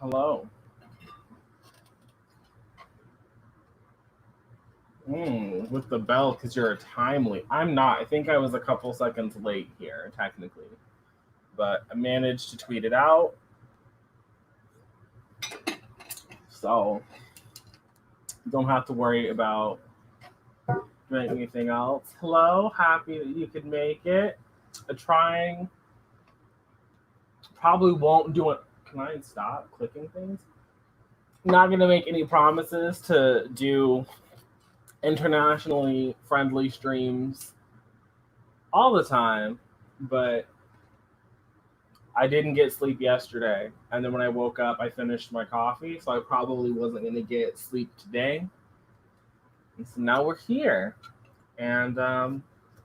Hello. With the bell because you're timely. I'm not. I think I was a couple seconds late here, technically. But I managed to tweet it out. So don't have to worry about doing anything else. Hello. Happy that you could make it. Trying. Probably won't do it. Can I stop clicking things? Not going to make any promises to do internationally friendly streams all the time, but I didn't get sleep yesterday. And then when I woke up, I finished my coffee, so I probably wasn't going to get sleep today. And so now we're here. And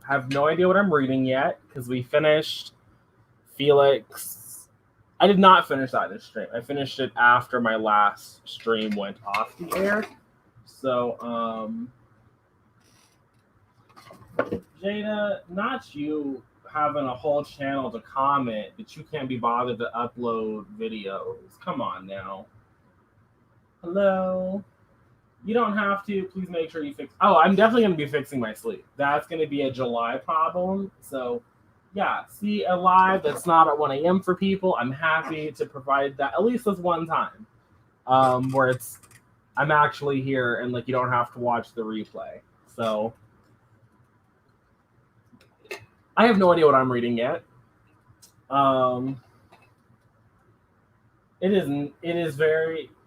have no idea what I'm reading yet because we finished Felix. I did not finish that in a stream. I finished it after my last stream went off the air. So, Jada, not you having a whole channel to comment, but you can't be bothered to upload videos. Come on now. Hello. You don't have to. Please make sure you fix. Oh, I'm definitely going to be fixing my sleep. That's going to be a July problem. So, yeah, see a live that's not at 1 a.m. for people. I'm happy to provide that at least this one time, where I'm actually here and like you don't have to watch the replay. So. I have no idea what I'm reading yet. It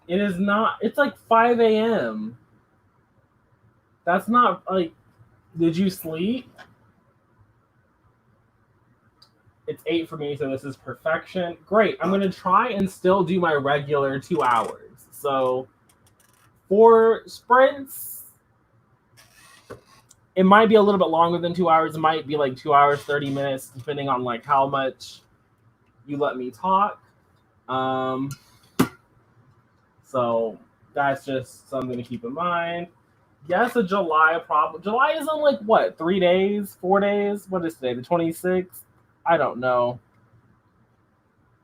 is not, it's like 5 a.m. That's not like, did you sleep? It's 8 for me, so this is perfection. Great, I'm going to try and still do my regular 2 hours. So, for sprints, it might be a little bit longer than 2 hours. It might be like 2 hours, 30 minutes, depending on like how much you let me talk. So that's just something to keep in mind. Yes, a July problem. July is in like what, 3 days, 4 days? What is today? The 26th? I don't know.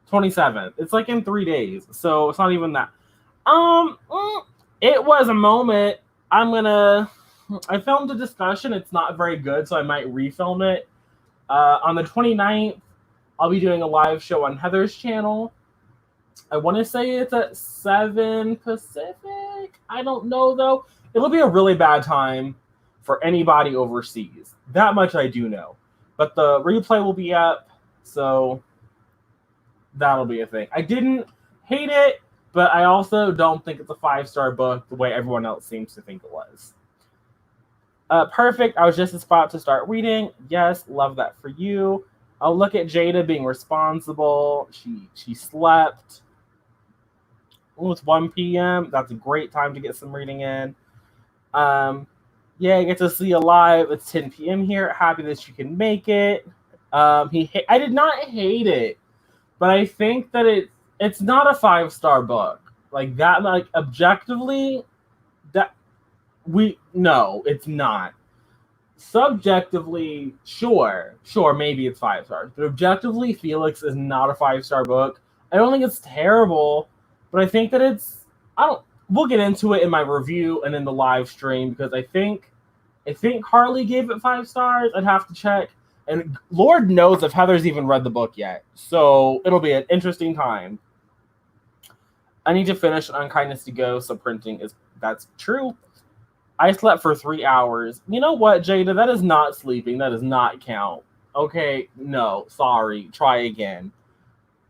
27th. It's like in 3 days. So it's not even that. It was a moment. I filmed a discussion. It's not very good, so I might refilm it. On the 29th, I'll be doing a live show on Heather's channel. I want to say it's at 7 Pacific. I don't know, though. It'll be a really bad time for anybody overseas. That much I do know. But the replay will be up, so that'll be a thing. I didn't hate it, but I also don't think it's a 5-star book the way everyone else seems to think it was. Perfect. I was just about to start reading. Yes, love that for you. I'll look at Jada being responsible. She slept. Oh, it's 1 p.m. That's a great time to get some reading in. Yeah, I get to see you live. It's 10 p.m. here. Happy that you can make it. I did not hate it, but I think that it's not a 5-star book. Like that, like objectively, no, it's not. Subjectively, sure, maybe it's 5 stars. But objectively, Felix is not a 5-star book. I don't think it's terrible, but I think that we'll get into it in my review and in the live stream because I think Harley gave it 5 stars. I'd have to check. And Lord knows if Heather's even read the book yet. So it'll be an interesting time. I need to finish Unkindness to Go, so that's true. I slept for 3 hours. You know what, Jada? That is not sleeping. That does not count. Okay, no, sorry. Try again.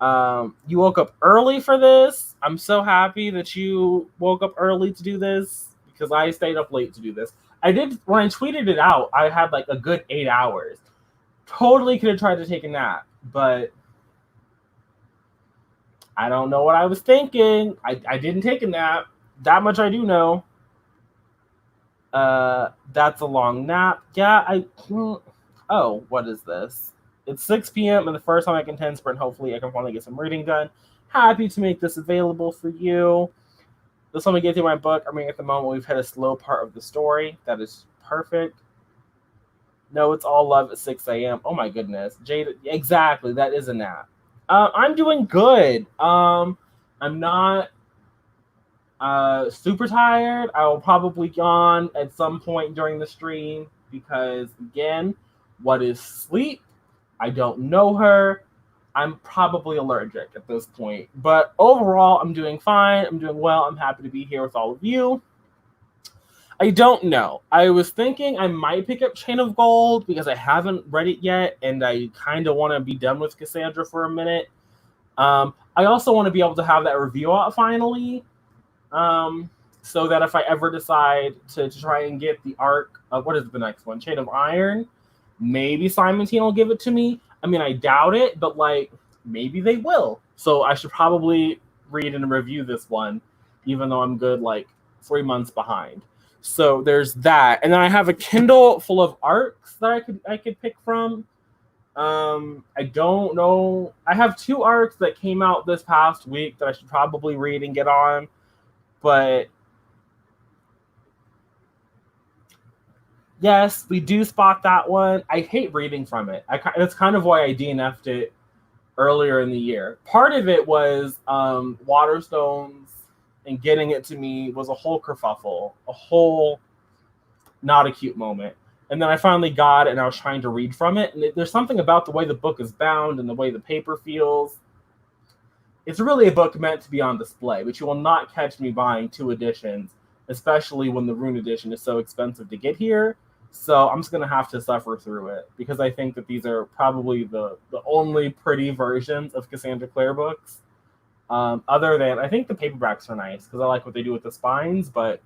You woke up early for this. I'm so happy that you woke up early to do this because I stayed up late to do this. When I tweeted it out, I had like a good 8 hours. Totally could have tried to take a nap, but I don't know what I was thinking. I didn't take a nap. That much I do know. That's a long nap. Yeah, what is this? It's 6 p.m. and the first time I can 10 sprint, hopefully I can finally get some reading done. Happy to make this available for you. This one we get through my book. I mean, at the moment, we've hit a slow part of the story. That is perfect. No, it's all love at 6 a.m. Oh my goodness. Jada, exactly. That is a nap. I'm doing good. I'm not super tired. I will probably yawn at some point during the stream because, again, what is sleep? I don't know her. I'm probably allergic at this point. But overall, I'm doing fine. I'm doing well. I'm happy to be here with all of you. I don't know. I was thinking I might pick up Chain of Gold because I haven't read it yet, and I kind of want to be done with Cassandra for a minute. I also want to be able to have that review out finally, so that if I ever decide to try and get the arc of what is the next one, Chain of Iron, maybe Simon Teen will give it to me. I mean, I doubt it, but like maybe they will. So I should probably read and review this one, even though I'm good like 3 months behind. So there's that, and then I have a Kindle full of arcs that I could pick from. I don't know. I have 2 arcs that came out this past week that I should probably read and get on, but yes, we do spot that one. I hate reading from it. That's kind of why I DNF'd it earlier in the year. Part of it was Waterstones, and getting it to me was a whole kerfuffle, a whole not a cute moment. And then I finally got it, and I was trying to read from it. And there's something about the way the book is bound and the way the paper feels. It's really a book meant to be on display, but you will not catch me buying 2 editions, especially when the Rune edition is so expensive to get here. So I'm just going to have to suffer through it because I think that these are probably the only pretty versions of Cassandra Clare books. Other than, I think the paperbacks are nice because I like what they do with the spines, but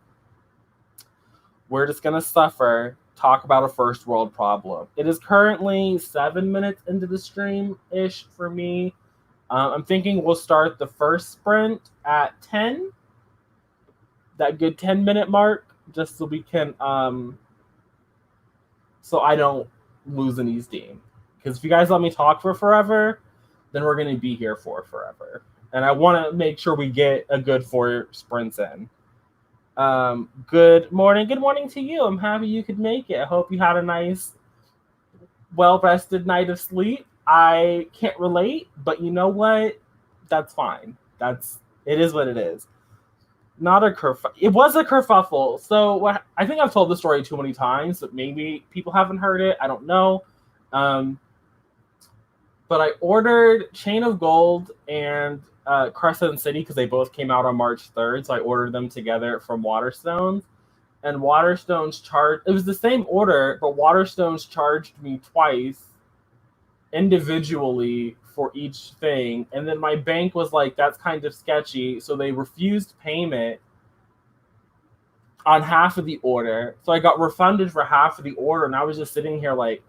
we're just going to suffer, talk about a first world problem. It is currently 7 minutes into the stream-ish for me. I'm thinking we'll start the first sprint at 10, that good 10-minute mark, just so we can, so I don't lose any steam. Because if you guys let me talk for forever, then we're going to be here for forever. And I want to make sure we get a good 4 sprints in. Good morning to you. I'm happy you could make it. I hope you had a nice, well-rested night of sleep. I can't relate, but you know what? That's fine. It is what it is. Not a kerfuffle. It was a kerfuffle. So I think I've told the story too many times, but maybe people haven't heard it. I don't know. But I ordered Chain of Gold and Crescent City because they both came out on March 3rd. So I ordered them together from Waterstones. And Waterstones charged, it was the same order, but Waterstones charged me twice individually for each thing. And then my bank was like, that's kind of sketchy. So they refused payment on half of the order. So I got refunded for half of the order. And I was just sitting here like,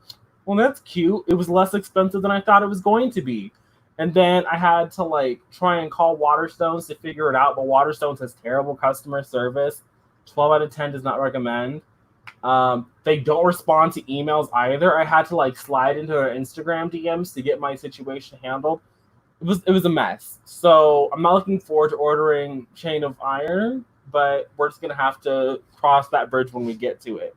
well, that's cute. It was less expensive than I thought it was going to be. And then I had to like try and call Waterstones to figure it out. But Waterstones has terrible customer service. 12 out of 10 does not recommend. They don't respond to emails either. I had to like slide into their Instagram DMs to get my situation handled. It was a mess. So I'm not looking forward to ordering Chain of Iron, but we're just gonna have to cross that bridge when we get to it.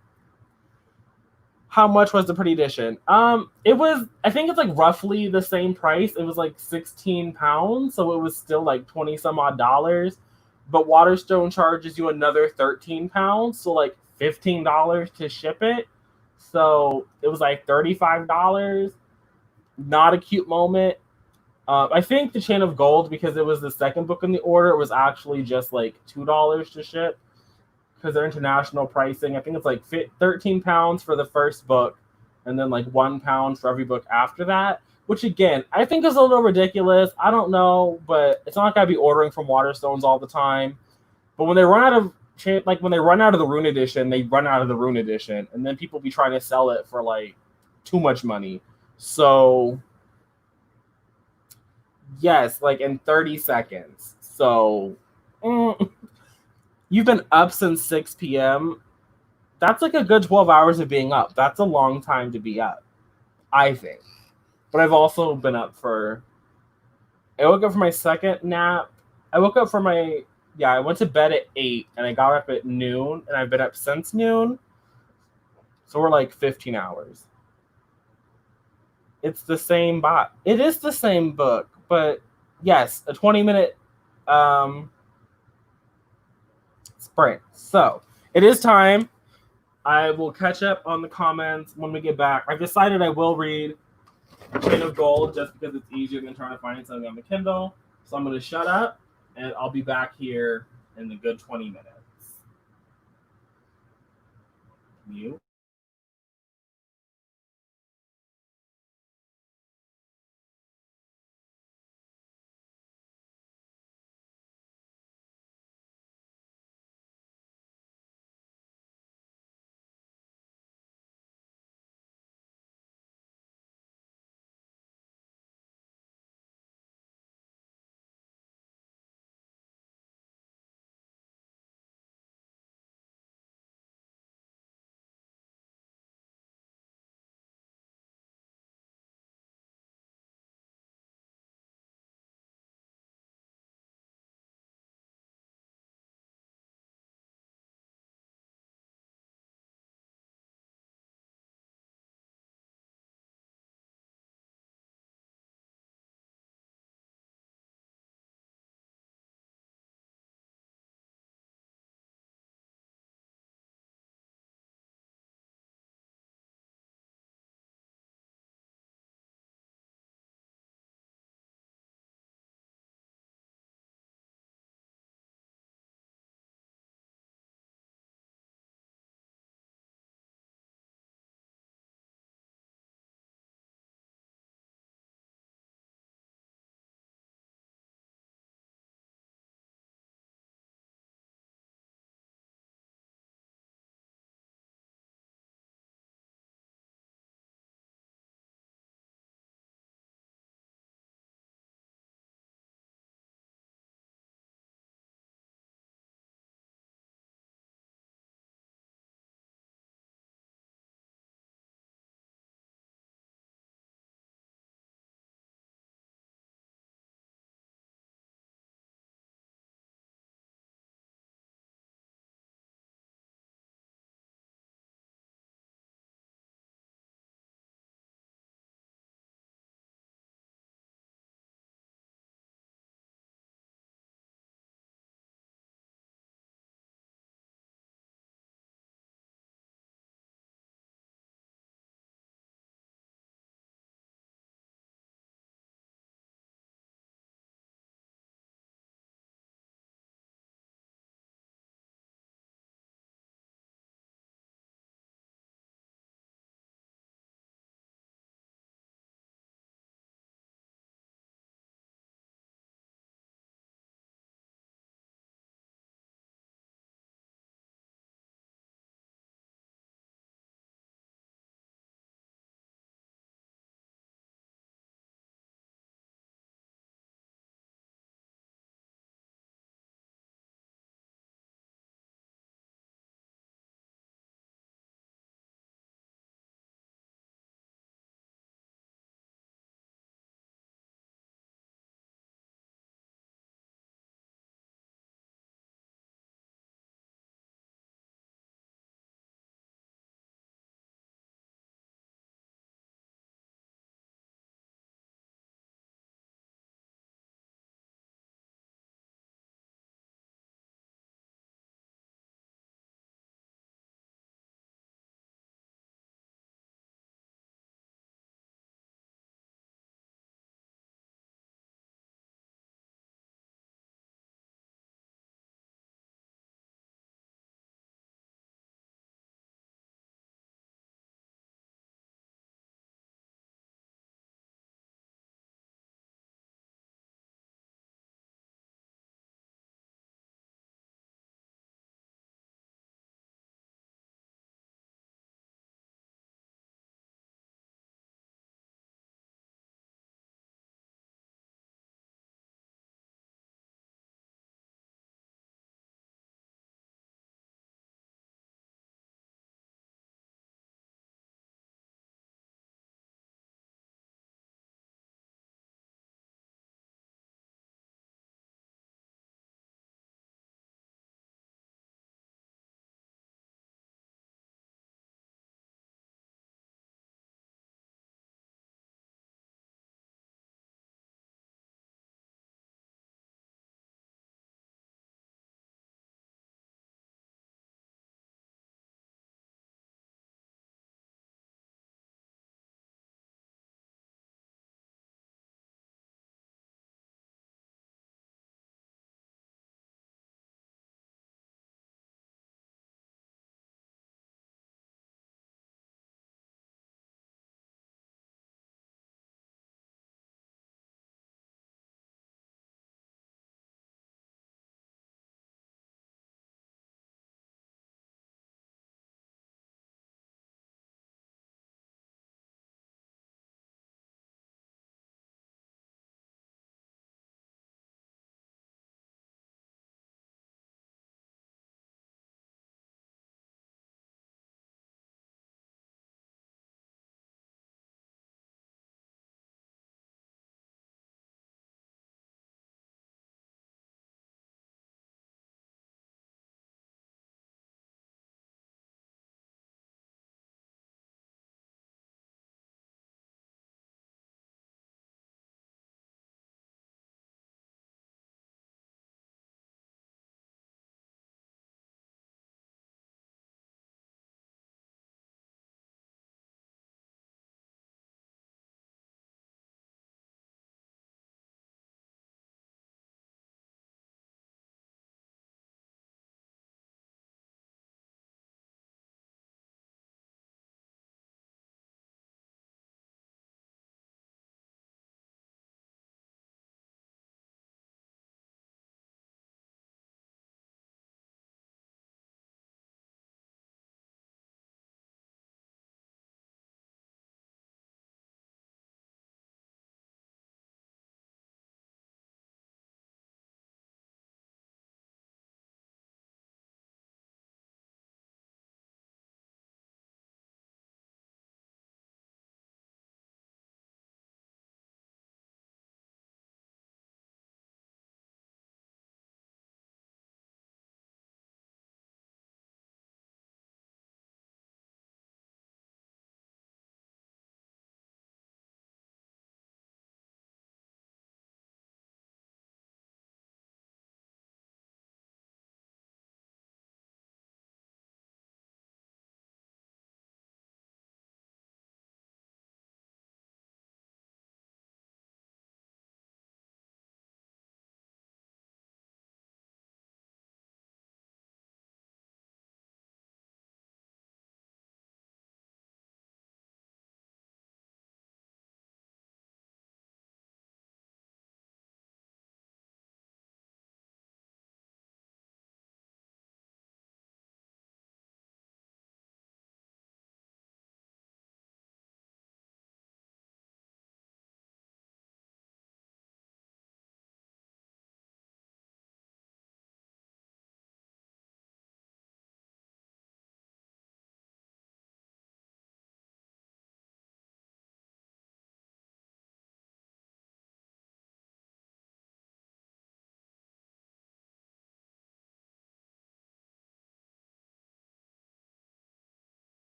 How much was the pretty edition? It was, I think it's like roughly the same price. It was like £16, so it was still like 20 some odd dollars. But Waterstone charges you another £13, so like $15 to ship it. So it was like $35. Not a cute moment. I think the Chain of Gold, because it was the second book in the order, it was actually just like $2 to ship because they're international pricing. I think it's like £13 for the first book and then like £1 for every book after that, which again, I think is a little ridiculous. I don't know, but it's not like I'd be ordering from Waterstones all the time. But when they run out of when they run out of the Rune edition, they run out of the Rune edition, and then people be trying to sell it for like too much money. So yes, like in 30 seconds. So you've been up since 6 p.m. That's like a good 12 hours of being up. That's a long time to be up, I think. But I've also been up for... I woke up for my second nap. I woke up for my... Yeah, I went to bed at 8, and I got up at noon, and I've been up since noon. So we're like 15 hours. It's the same bot. It is the same book, but yes, a 20-minute um, spring. So it is time. I will catch up on the comments when we get back. I've decided I will read Chain of Gold just because it's easier than trying to find something on the Kindle. So I'm going to shut up and I'll be back here in a good 20 minutes. Mute.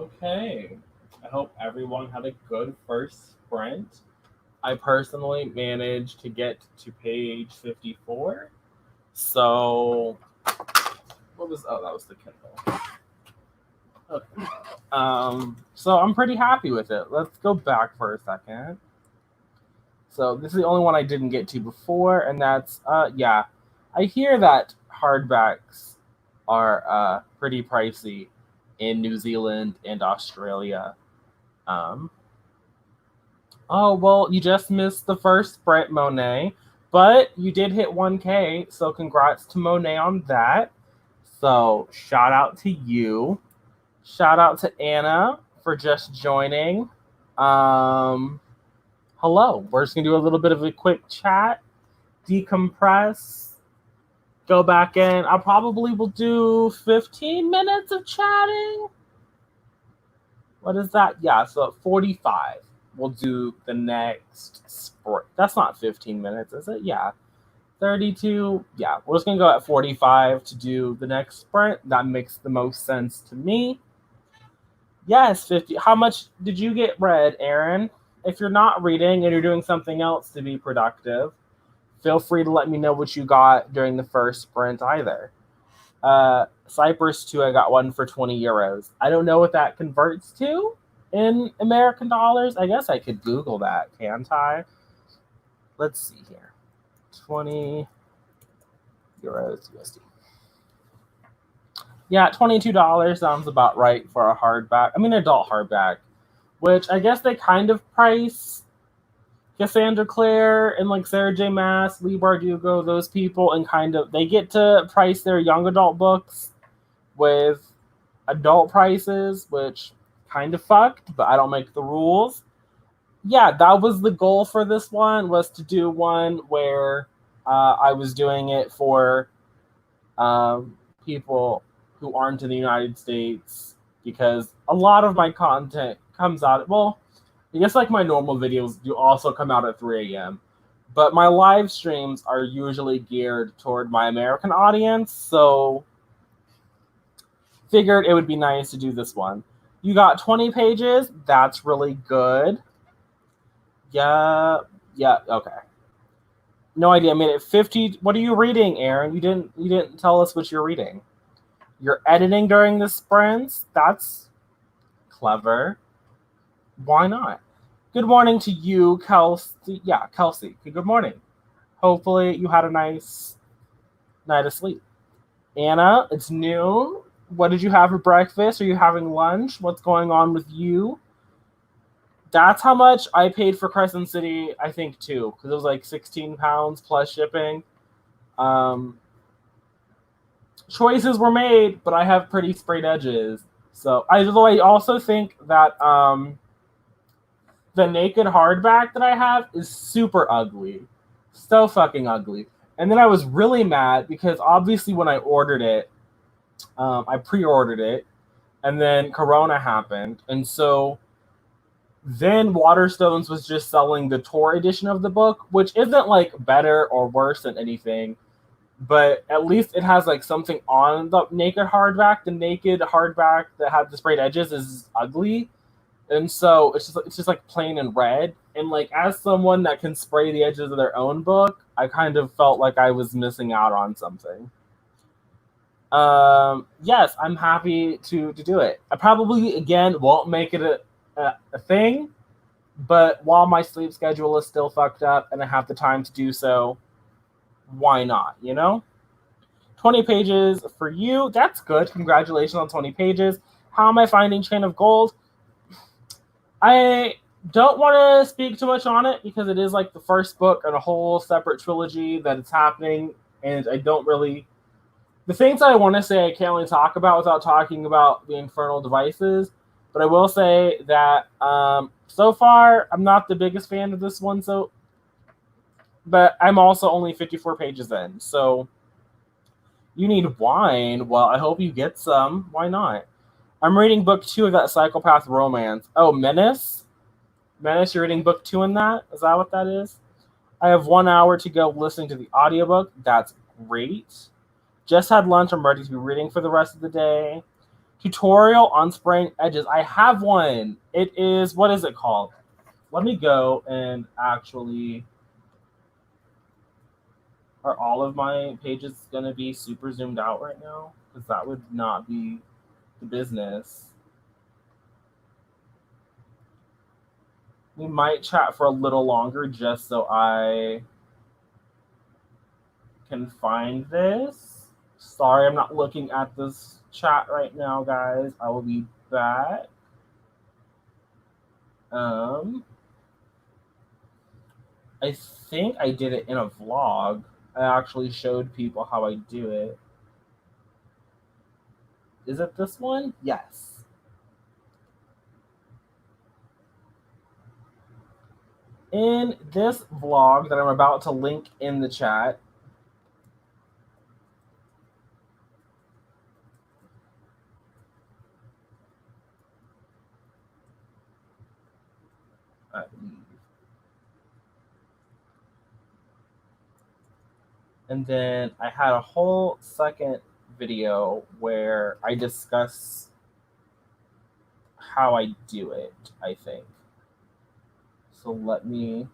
Okay. I hope everyone had a good first sprint. I personally managed to get to page 54. So, that was the Kindle. Okay. So I'm pretty happy with it. Let's go back for a second. So this is the only one I didn't get to before, and that's yeah. I hear that hardbacks are pretty pricey in New Zealand and Australia. Um, oh well, you just missed the first sprint, Monet, but you did hit 1K, so congrats to Monet on that. So shout out to you. Shout out to Anna for just joining. Um, Hello. We're just gonna do a little bit of a quick chat, decompress, go back in. I probably will do 15 minutes of chatting. What is that? Yeah, so at 45, we'll do the next sport. That's not 15 minutes, is it? Yeah. 32. Yeah, we're just gonna go at 45 to do the next sprint. That makes the most sense to me. Yes, 50. How much did you get read, Aaron? If you're not reading and you're doing something else to be productive, feel free to let me know what you got during the first sprint either. Cyprus 2, I got one for 20 euros. I don't know what that converts to in American dollars. I guess I could Google that, can't I? Let's see here. 20 euros USD. Yeah, $22 sounds about right for a hardback. I mean, adult hardback, which I guess they kind of price Cassandra Clare and like Sarah J. Maas, Lee Bardugo, those people, and kind of they get to price their young adult books with adult prices, which kind of fucked, but I don't make the rules. Yeah, that was the goal for this one, was to do one where I was doing it for people who aren't in the United States, because a lot of my content comes out, well, I guess like my normal videos do also come out at 3 a.m. But my live streams are usually geared toward my American audience, so figured it would be nice to do this one. You got 20 pages. That's really good. Yeah, okay. No idea. I made it 50. What are you reading, Aaron? You didn't tell us what you're reading. You're editing during the sprints? That's clever. Why not? Good morning to you, Kelsey. Yeah, Kelsey. Good morning. Hopefully you had a nice night of sleep. Anna, it's noon. What did you have for breakfast? Are you having lunch? What's going on with you? That's how much I paid for Crescent City, I think, too, because it was like £16 plus shipping. Choices were made, but I have pretty sprayed edges. So I also think that the naked hardback that I have is super ugly. So fucking ugly. And then I was really mad because obviously when I ordered it, I pre-ordered it, and then Corona happened. And so then Waterstones was just selling the tour edition of the book, which isn't like better or worse than anything, but at least it has like something on the naked hardback. The naked hardback that had the sprayed edges is ugly. And so it's just like plain and red. And like as someone that can spray the edges of their own book, I kind of felt like I was missing out on something. Yes, I'm happy to do it. I probably again won't make it a thing, but while my sleep schedule is still fucked up and I have the time to do so, why not, 20 pages for you. That's good. Congratulations on 20 pages. How am I finding Chain of Gold? I don't want to speak too much on it because it is like the first book in a whole separate trilogy that it's happening, and I don't really... The things I want to say I can't really talk about without talking about the Infernal Devices, but I will say that so far I'm not the biggest fan of this one, but I'm also only 54 pages in, so you need wine. Well, I hope you get some. Why not? I'm reading book 2 of that psychopath romance. Oh, Menace? Menace, you're reading book 2 in that? Is that what that is? I have 1 hour to go listening to the audiobook. That's great. Just had lunch. I'm ready to be reading for the rest of the day. Tutorial on spraying edges. I have one. It is, what is it called? Let me go and actually, are all of my pages going to be super zoomed out right now? Because that would not be the business. We might chat for a little longer just so I can find this. Sorry, I'm not looking at this chat right now, guys. I will be back. I think I did it in a vlog. I actually showed people how I do it. Is it this one? Yes. In this vlog that I'm about to link in the chat, and then I had a whole second video where I discuss how I do it, I think. So let me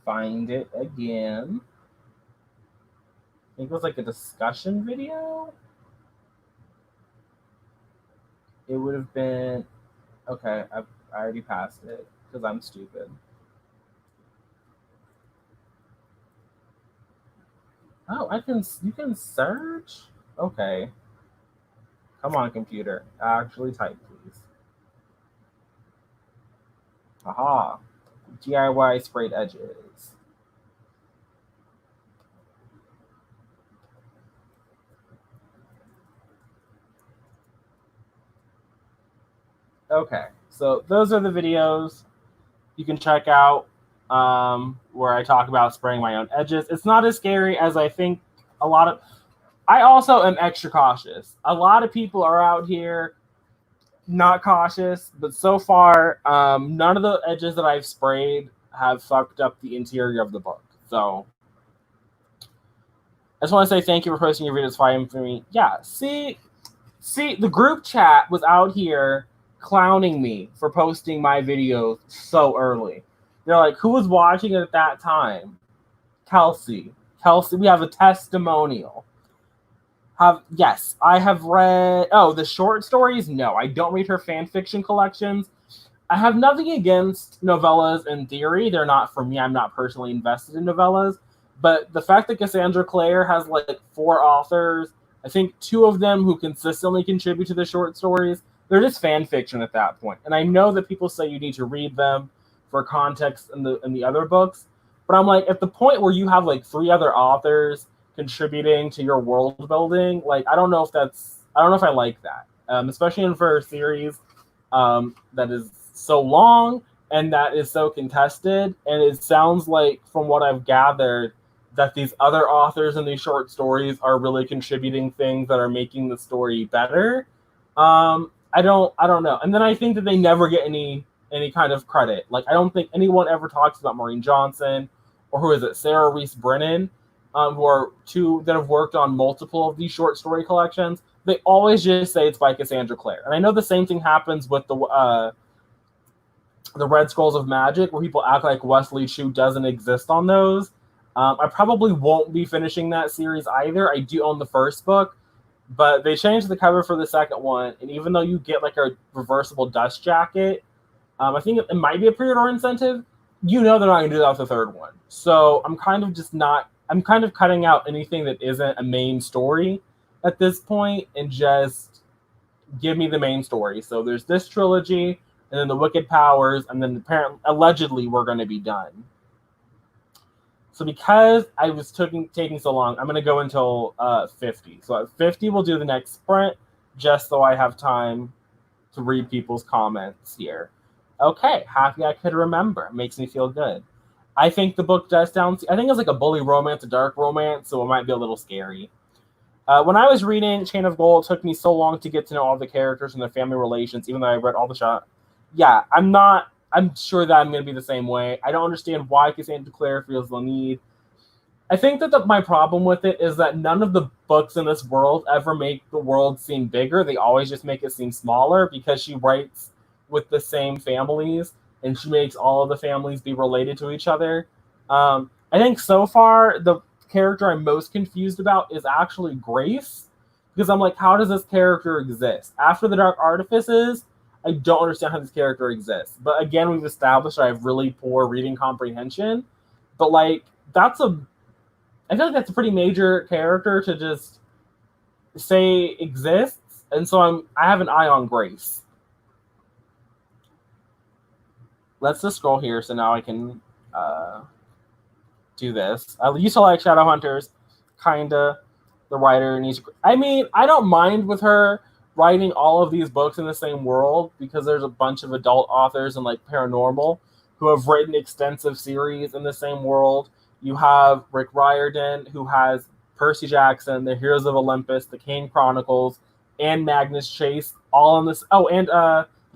find it again. I think it was like a discussion video. It would have been, okay, I already passed it because I'm stupid. Oh, you can search? Okay. Come on, computer. Actually type, please. Aha. DIY sprayed edges. Okay, so those are the videos you can check out where I talk about spraying my own edges. It's not as scary as I think a lot of... I also am extra cautious. A lot of people are out here not cautious, but so far, none of the edges that I've sprayed have fucked up the interior of the book. So I just want to say thank you for posting your videos fighting for me. Yeah, see, the group chat was out here clowning me for posting my videos so early. They're like, who was watching it at that time? Kelsey, we have a testimonial. Yes, I have read... Oh, the short stories? No, I don't read her fan fiction collections. I have nothing against novellas in theory. They're not for me. I'm not personally invested in novellas. But the fact that Cassandra Clare has like 4 authors, I think 2 of them who consistently contribute to the short stories, they're just fan fiction at that point. And I know that people say you need to read them for context in the other books. But I'm like, at the point where you have like 3 other authors contributing to your world building, like I don't know if I like that, especially for a series that is so long and that is so contested. And it sounds like, from what I've gathered, that these other authors in these short stories are really contributing things that are making the story better. I don't know. And then I think that they never get any kind of credit. Like I don't think anyone ever talks about Maureen Johnson or who is it, Sarah Reese Brennan, who are 2 that have worked on multiple of these short story collections. They always just say it's by Cassandra Clare. And I know the same thing happens with the Red Scrolls of Magic, where people act like Wesley Chu doesn't exist on those. I probably won't be finishing that series either. I do own the first book, but they changed the cover for the second one. And even though you get like a reversible dust jacket, I think it might be a pre-order incentive. They're not going to do that with the third one. So I'm kind of cutting out anything that isn't a main story at this point and just give me the main story. So there's this trilogy and then the Wicked Powers, and then allegedly we're going to be done. So because I was taking so long, I'm going to go until 50. So at 50, we'll do the next sprint just so I have time to read people's comments here. Okay, happy I could remember. Makes me feel good. I think the book does sound... I think it's like a bully romance, a dark romance, so it might be a little scary. When I was reading Chain of Gold, it took me so long to get to know all the characters and their family relations, even though I read all the shot. Yeah, I'm sure that I'm going to be the same way. I don't understand why Cassandra Clare feels the need I think that my problem with it is that none of the books in this world ever make the world seem bigger. They always just make it seem smaller because she writes with the same families and she makes all of the families be related to each other. I think so far the character I'm most confused about is actually Grace because I'm like, how does this character exist? After the Dark Artifices, I don't understand how this character exists. But again, we've established I have really poor reading comprehension. But like, I feel like that's a pretty major character to just say exists, and so I have an eye on Grace. Let's just scroll here, so now I can do this. I used to like Shadowhunters, kinda. The writer needs. I mean, I don't mind with her writing all of these books in the same world because there's a bunch of adult authors and like paranormal who have written extensive series in the same world. You have Rick Riordan, who has Percy Jackson, The Heroes of Olympus, The Kane Chronicles, and Magnus Chase, all in this. Oh, and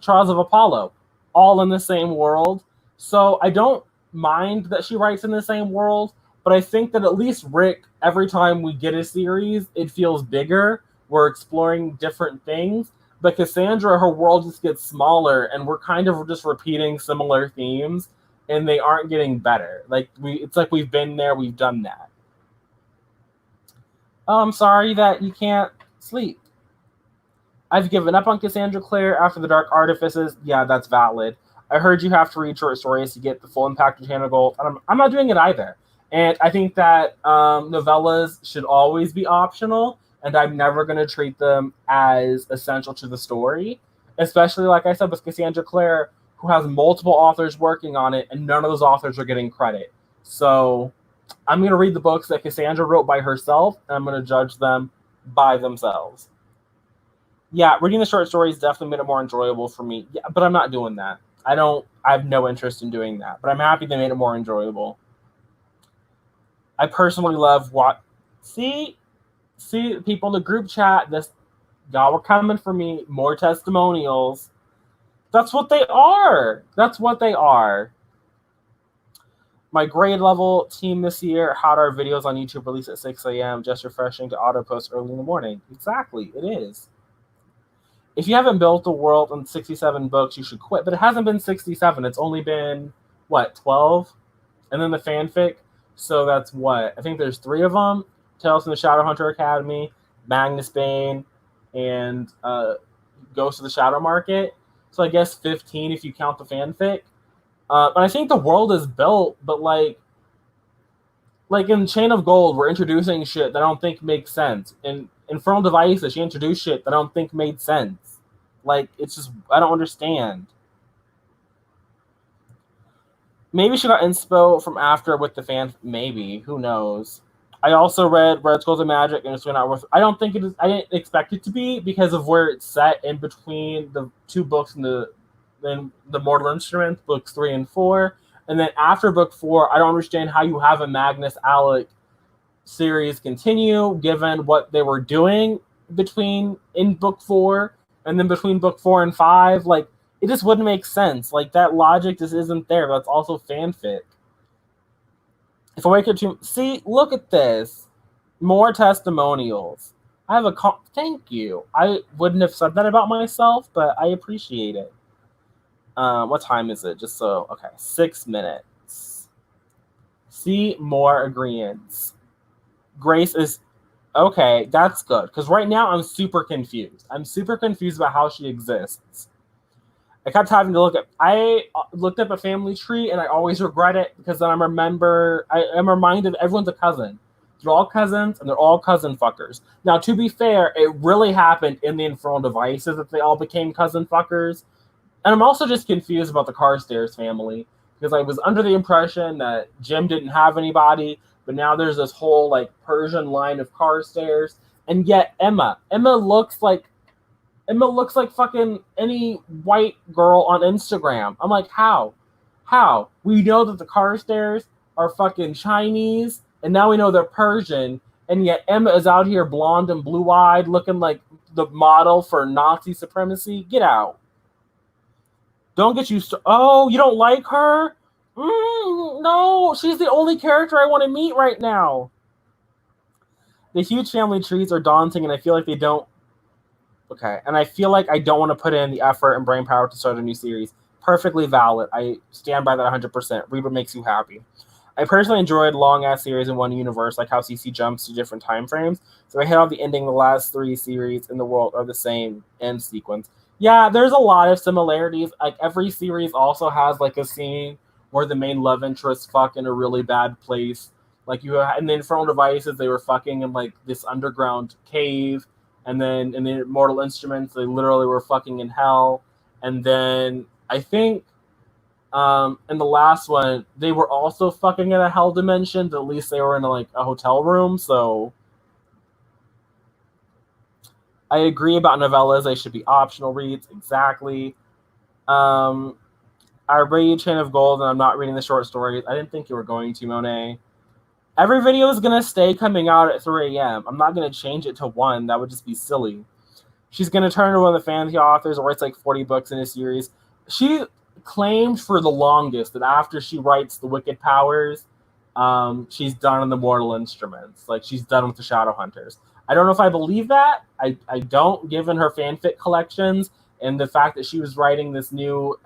Trials of Apollo, all in the same world. So I don't mind that she writes in the same world, but I think that at least Rick, every time we get a series, it feels bigger. We're exploring different things. But Cassandra, her world just gets smaller, and we're kind of just repeating similar themes, and they aren't getting better. It's like we've been there, we've done that. Oh, I'm sorry that you can't sleep. I've given up on Cassandra Clare after the Dark Artifices. Yeah, that's valid. I heard you have to read short stories to get the full impact of Hannah Gold. I'm not doing it either. And I think that novellas should always be optional, and I'm never going to treat them as essential to the story, especially, like I said, with Cassandra Clare, who has multiple authors working on it, and none of those authors are getting credit. So I'm going to read the books that Cassandra wrote by herself, and I'm going to judge them by themselves. Yeah, reading the short stories definitely made it more enjoyable for me. Yeah, but I'm not doing that. I have no interest in doing that, but I'm happy they made it more enjoyable. I personally love what. See, people in the group chat, y'all were coming for me. More testimonials. That's what they are. That's what they are. My grade level team this year had our videos on YouTube released at 6 a.m. Just refreshing to auto post early in the morning. Exactly, it is. If you haven't built the world in 67 books, you should quit. But it hasn't been 67. It's only been, 12? And then the fanfic. So that's what? I think there's 3 of them. Tales from the Shadowhunter Academy, Magnus Bane, and Ghost of the Shadow Market. So I guess 15 if you count the fanfic. And I think the world is built, but like in Chain of Gold, we're introducing shit that I don't think makes sense. In Infernal Devices, she introduced shit that I don't think made sense. Like, it's just, I don't understand. Maybe she got inspo from after with the fan. Maybe, who knows? I also read Red Skulls of Magic, and it's not worth. I don't think it is. I didn't expect it to be because of where it's set in between the 2 books and the Mortal Instruments, books 3 and 4, and then after book 4, I don't understand how you have a Magnus Alec series continue given what they were doing in book 4 and then between book 4 and 5. Like, it just wouldn't make sense. Like, that logic just isn't there. That's also fanfic. If I wake up to see, look at this. More testimonials. I have thank you. I wouldn't have said that about myself, but I appreciate it. What time is it? Just so, okay, 6 minutes. See, more agreements. Grace is, okay, that's good. Because right now I'm super confused. I'm super confused about how she exists. I kept having to I looked up a family tree and I always regret it because then I'm reminded everyone's a cousin. They're all cousins and they're all cousin fuckers. Now, to be fair, it really happened in the Infernal Devices that they all became cousin fuckers. And I'm also just confused about the Carstairs family because I was under the impression that Jim didn't have anybody, but now there's this whole like Persian line of Carstairs. And yet Emma looks like fucking any white girl on Instagram. I'm like, how? How? We know that the Carstairs are fucking Chinese, and now we know they're Persian, and yet Emma is out here blonde and blue-eyed, looking like the model for Nazi supremacy. Get out. Don't get used to... Oh, you don't like her? No, she's the only character I want to meet right now. The huge family trees are daunting, and I feel like they don't. Okay, and I feel like I don't want to put in the effort and brain power to start a new series. Perfectly valid. I stand by that 100%. Read what makes you happy. I personally enjoyed long ass series in one universe, like how CC jumps to different time frames. So I hit on the ending. The last three series in the world are the same end sequence. Yeah, there's a lot of similarities. Like every series also has like a scene where the main love interest fuck in a really bad place. Like you, and the Infernal Devices, they were fucking in like this underground cave, and then in the Mortal Instruments, they literally were fucking in hell. And then I think in the last one, they were also fucking in a hell dimension, but at least they were in like a hotel room. So I agree about novellas; they should be optional reads. Exactly. Um, I read Chain of Gold, and I'm not reading the short stories. I didn't think you were going to, Monet. Every video is gonna stay coming out at 3 a.m. I'm not gonna change it to 1. That would just be silly. She's gonna turn to one of the fantasy authors or writes like 40 books in a series. She claimed for the longest that after she writes the Wicked Powers, she's done in the Mortal Instruments. Like she's done with the Shadowhunters. I don't know if I believe that. I don't, given her fanfic collections and the fact that she was writing this new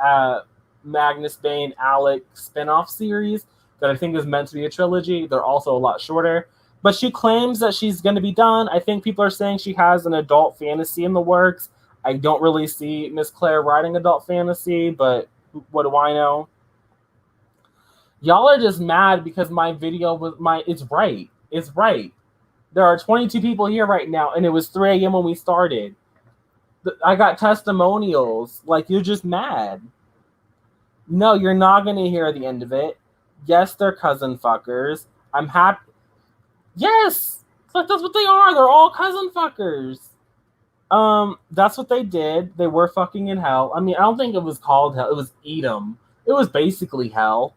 Magnus Bane Alec spin-off series that I think is meant to be a trilogy. They're also a lot shorter. But she claims that she's going to be done. I think people are saying she has an adult fantasy in the works. I don't really see Miss Claire writing adult fantasy, but what do I know? Y'all are just mad because my video was it's right. It's right. There are 22 people here right now, and it was 3 a.m. when we started. I got testimonials. Like, you're just mad. No, you're not going to hear the end of it. Yes, they're cousin fuckers. I'm happy. Yes! Like, that's what they are. They're all cousin fuckers. That's what they did. They were fucking in hell. I mean, I don't think it was called hell. It was Edom. It was basically hell.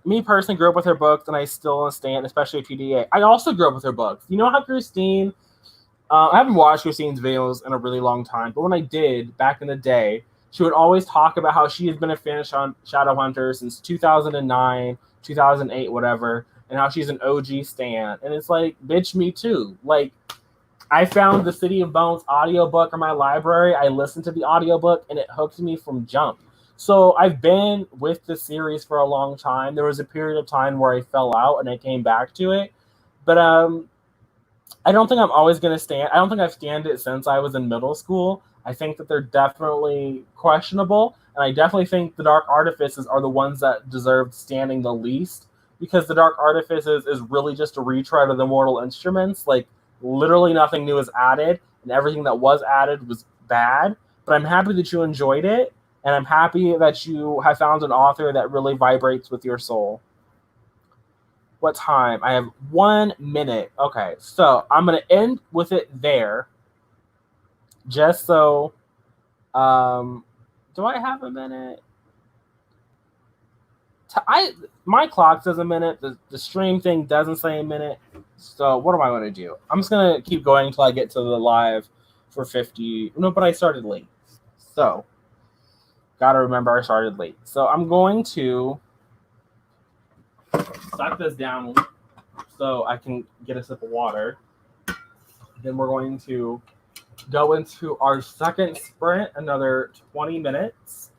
Me personally grew up with her books, and I still stand, especially PDA. I also grew up with her books. You know how Christine? I haven't watched Christine's videos in a really long time, but when I did back in the day, she would always talk about how she has been a fan of Shadowhunter since 2009, 2008, whatever, and how she's an OG stan. And it's like, bitch, me too. Like, I found the City of Bones audiobook in my library. I listened to the audiobook, and it hooked me from jump. So I've been with the series for a long time. There was a period of time where I fell out, and I came back to it. But I don't think I'm always going to stand. I don't think I've stand it since I was in middle school. I think that they're definitely questionable, and I definitely think the Dark Artifices are the ones that deserve standing the least, because the Dark Artifices is really just a retread of the Mortal Instruments. Like, literally nothing new is added, and everything that was added was bad. But I'm happy that you enjoyed it, and I'm happy that you have found an author that really vibrates with your soul. What time? I have 1 minute. Okay, so I'm gonna end with it there. Just so, um, do I have a minute? My clock says a minute. The stream thing doesn't say a minute. So what am I gonna do? I'm just gonna keep going until I get to the live for 50. No, but I started late. So gotta remember I started late. So I'm going to suck this down so I can get a sip of water. Then we're going to go into our second sprint, another 20 minutes.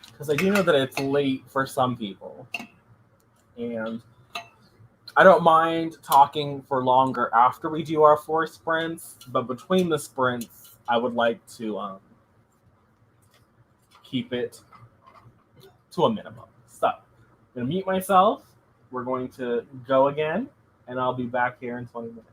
Because I do know that it's late for some people. And I don't mind talking for longer after we do our 4 sprints, but between the sprints, I would like to keep it to a minimum. So, I'm going to mute myself. We're going to go again, and I'll be back here in 20 minutes.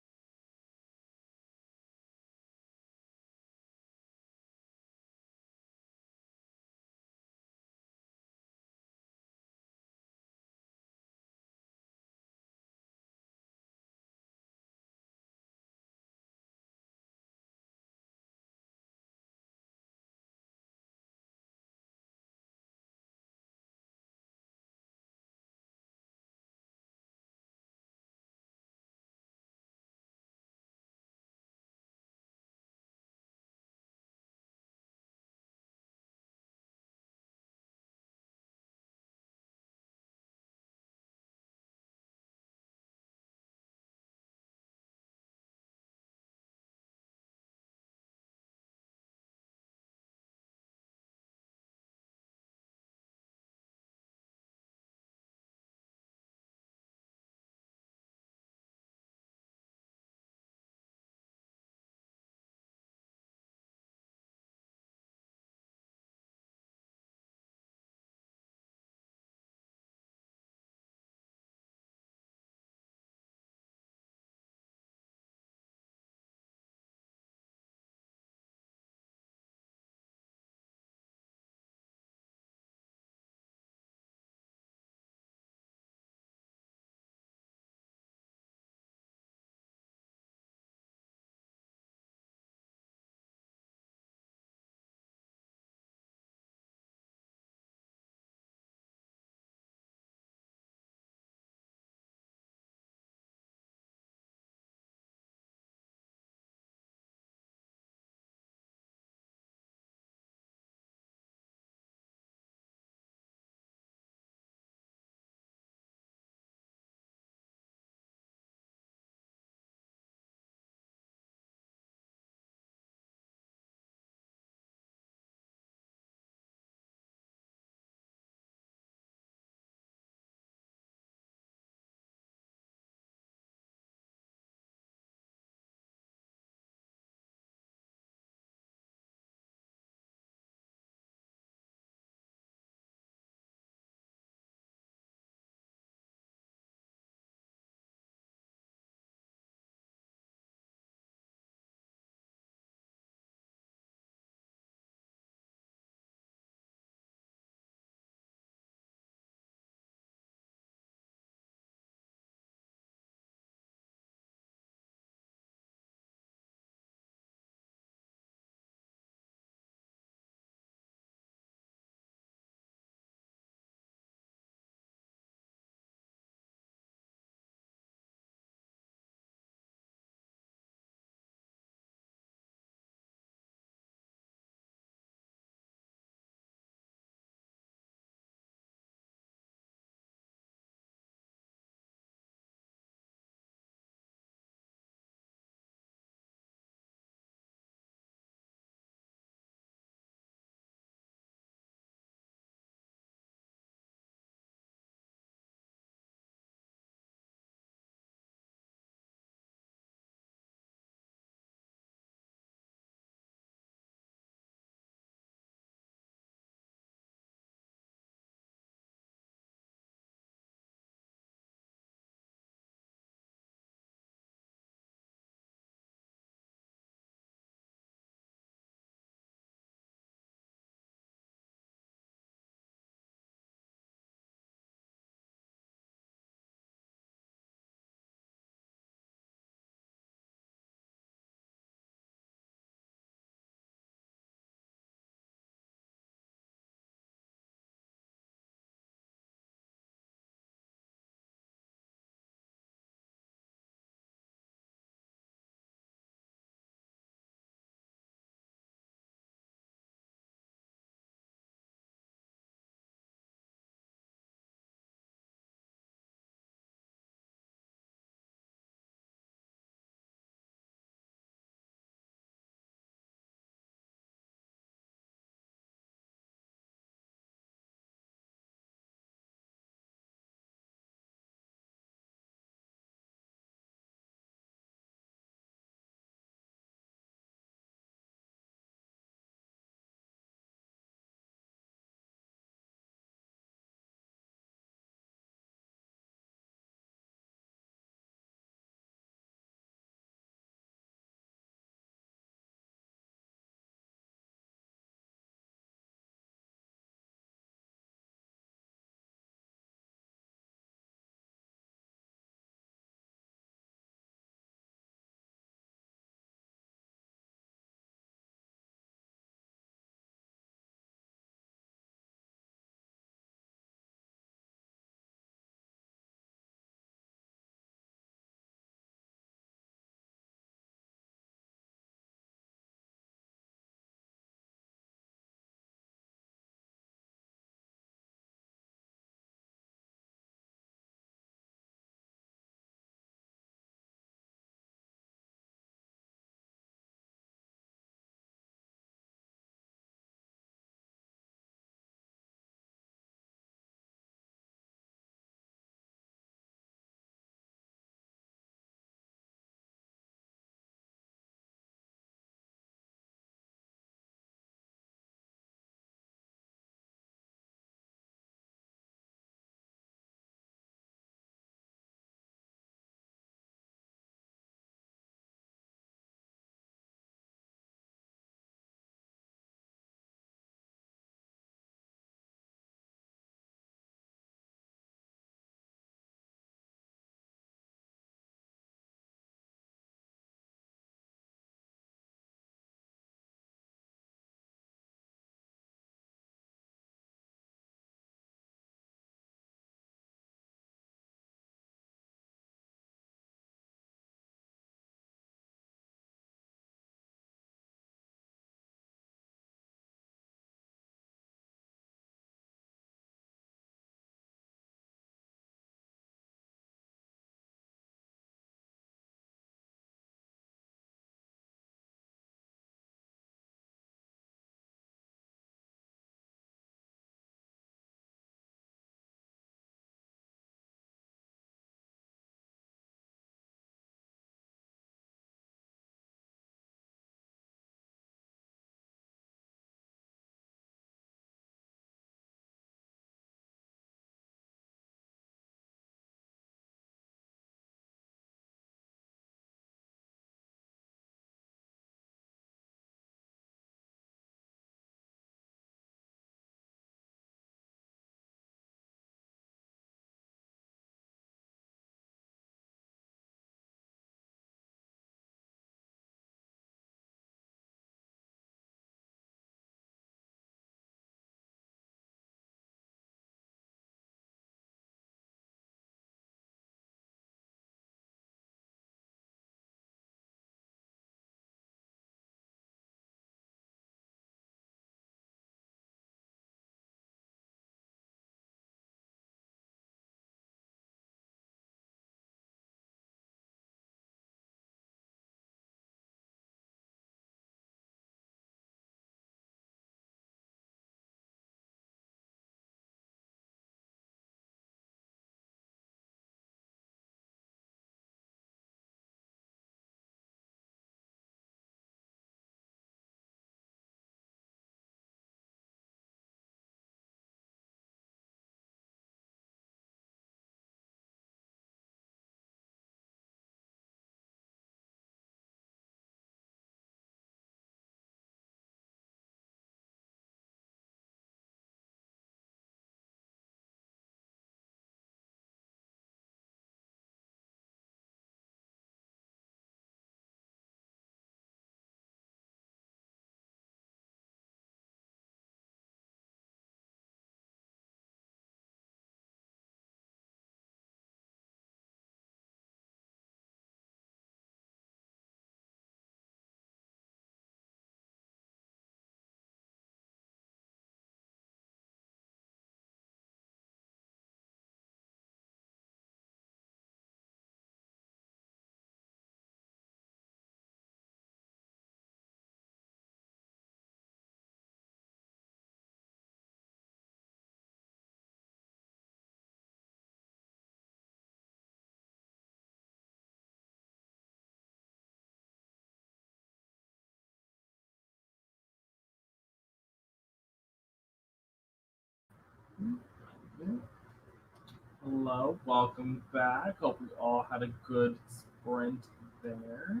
Hello, welcome back. Hope we all had a good sprint there.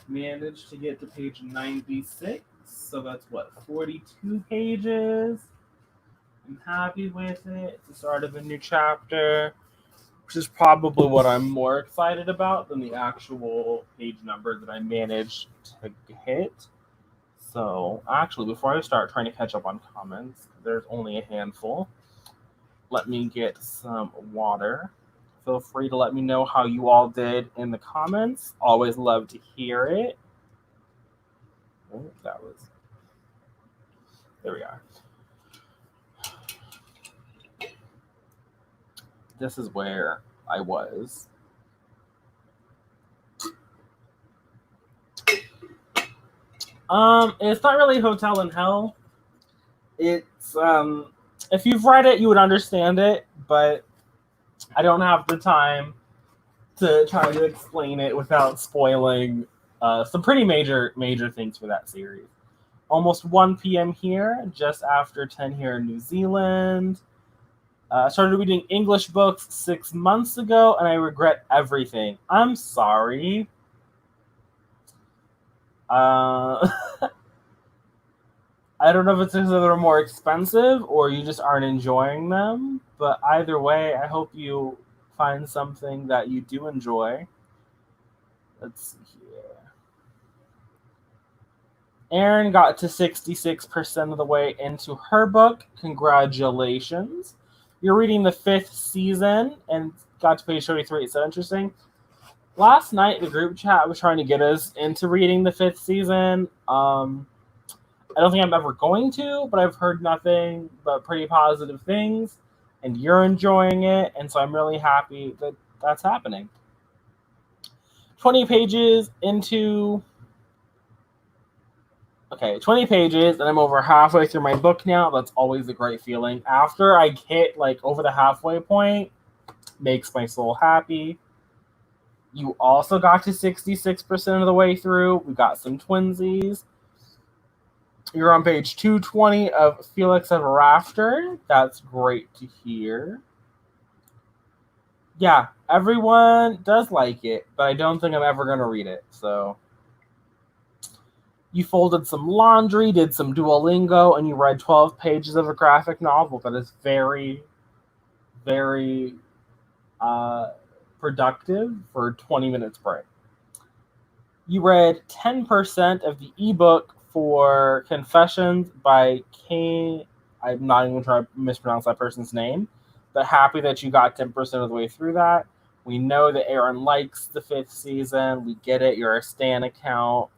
Managed to get to page 96, so that's what, 42 pages. I'm happy with it. It's the start of a new chapter, which is probably what I'm more excited about than the actual page number that I managed to hit. So, actually, before I start trying to catch up on comments, there's only a handful. Let me get some water. Feel free to let me know how you all did in the comments. Always love to hear it. Oh, that was. There we are. This is where I was. It's not really Hotel in Hell. It's if you've read it, you would understand it, but I don't have the time to try to explain it without spoiling some pretty major things for that series. Almost 1 p.m. here, just after 10 here in New Zealand. Started reading English books 6 months ago, and I regret everything. I'm sorry. I don't know if it's because they're more expensive or you just aren't enjoying them, but either way, I hope you find something that you do enjoy. Let's see here. Erin got to 66% of the way into her book. Congratulations. You're reading the 5th season and got to page 33. It's so interesting. Last night, the group chat was trying to get us into reading the 5th season. I don't think I'm ever going to, but I've heard nothing but pretty positive things, and you're enjoying it, and so I'm really happy that that's happening. 20 pages into... Okay, 20 pages, and I'm over halfway through my book now. That's always a great feeling. After I hit, like, over the halfway point, makes my soul happy. You also got to 66% of the way through. We got some twinsies. You're on page 220 of Felix Ever After. That's great to hear. Yeah, everyone does like it, but I don't think I'm ever going to read it. So you folded some laundry, did some Duolingo, and you read 12 pages of a graphic novel that is very, very productive for 20 minutes break. You read 10% of the ebook for Confessions by Kane. I'm not even trying to mispronounce that person's name, but happy that you got 10% of the way through that. We know that Aaron likes the 5th season. We get it. You're a Stan account.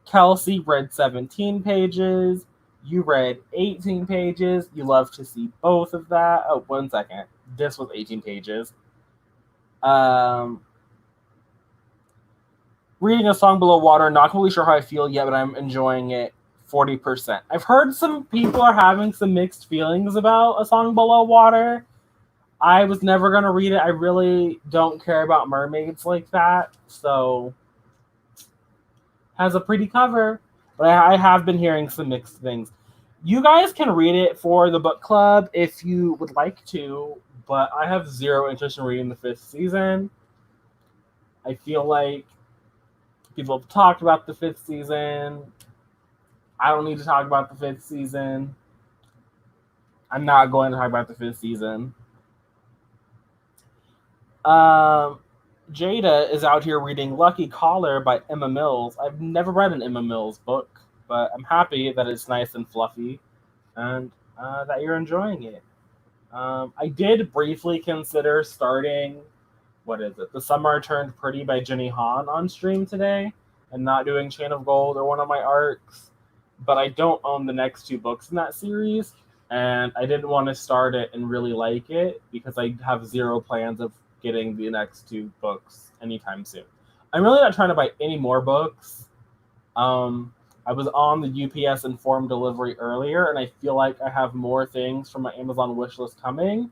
Kelsey read 17 pages. You read 18 pages. You love to see both of that. Oh, 1 second. This was 18 pages. Reading A Song Below Water, not completely sure how I feel yet, but I'm enjoying it 40%. I've heard some people are having some mixed feelings about A Song Below Water. I was never going to read it. I really don't care about mermaids like that. So, has a pretty cover. But I have been hearing some mixed things. You guys can read it for the book club if you would like to, but I have zero interest in reading the 5th season. I feel like people have talked about the 5th season. I don't need to talk about the 5th season. I'm not going to talk about the 5th season. Jada is out here reading Lucky Caller by Emma Mills. I've never read an Emma Mills book, but I'm happy that it's nice and fluffy and that you're enjoying it. I did briefly consider starting, The Summer Turned Pretty by Jenny Han on stream today and not doing Chain of Gold or one of my arcs, but I don't own the next 2 books in that series, and I didn't want to start it and really like it because I have zero plans of getting the next 2 books anytime soon. I'm really not trying to buy any more books. I was on the UPS Informed Delivery earlier, and I feel like I have more things from my Amazon wishlist coming.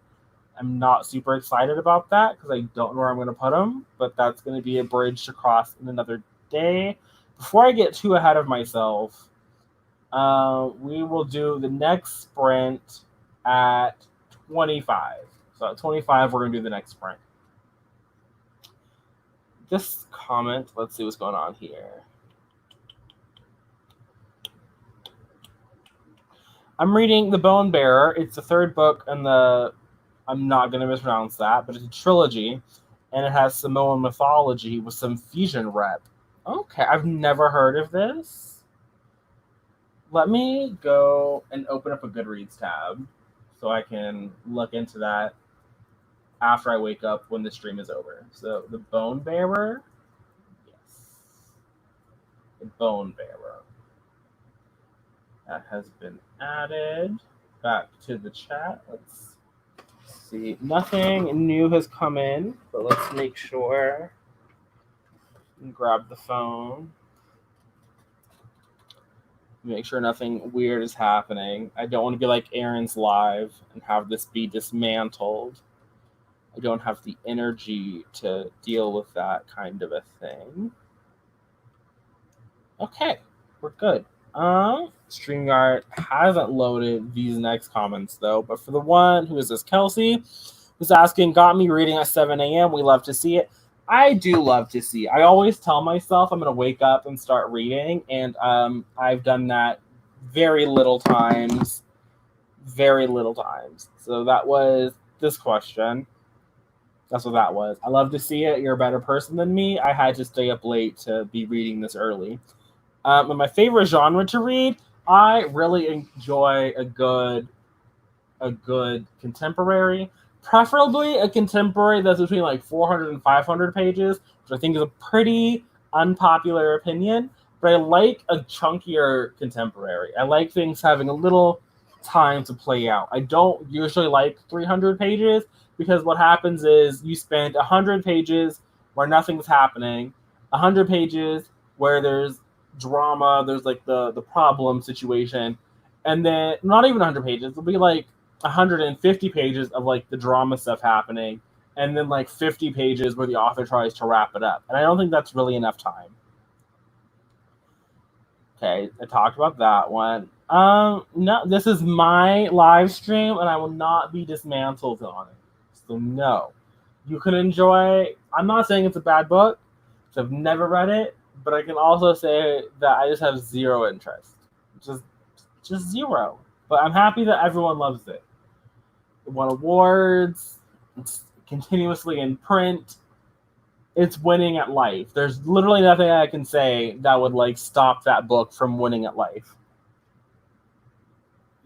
I'm not super excited about that because I don't know where I'm going to put them, but that's going to be a bridge to cross in another day. Before I get too ahead of myself, we will do the next sprint at 25. So at 25, we're going to do the next sprint. This comment, let's see what's going on here. I'm reading The Bone Bearer. It's the third book in the, I'm not going to mispronounce that, but it's a trilogy, and it has Samoan mythology with some fusion rep. Okay, I've never heard of this. Let me go and open up a Goodreads tab so I can look into that after I wake up when the stream is over. So, The Bone Bearer. Yes. The Bone Bearer. That has been added back to the chat. Let's see. Nothing new has come in, but let's make sure and grab the phone. Make sure nothing weird is happening. I don't want to be like Aaron's live and have this be dismantled. I don't have the energy to deal with that kind of a thing. Okay, we're good. StreamYard hasn't loaded these next comments though, but for the one who is this Kelsey, who's asking, got me reading at 7 a.m. We love to see it. I do love to see. I always tell myself I'm going to wake up and start reading, and I've done that very little times. So that was this question. That's what that was. I love to see it. You're a better person than me. I had to stay up late to be reading this early. And my favorite genre to read, I really enjoy a good contemporary. Preferably a contemporary that's between like 400 and 500 pages, which I think is a pretty unpopular opinion. But I like a chunkier contemporary. I like things having a little time to play out. I don't usually like 300 pages because what happens is you spend 100 pages where nothing's happening, 100 pages where there's drama, there's like the problem situation, and then not even 100 pages. It'll be like 150 pages of like the drama stuff happening, and then like 50 pages where the author tries to wrap it up. And I don't think that's really enough time. Okay, I talked about that one. No, this is my live stream, and I will not be dismantled on it. So no, you can enjoy. I'm not saying it's a bad book, because I've never read it, but I can also say that I just have zero interest, just zero. But I'm happy that everyone loves it. It won awards. It's continuously in print. It's winning at life. There's literally nothing I can say that would like stop that book from winning at life.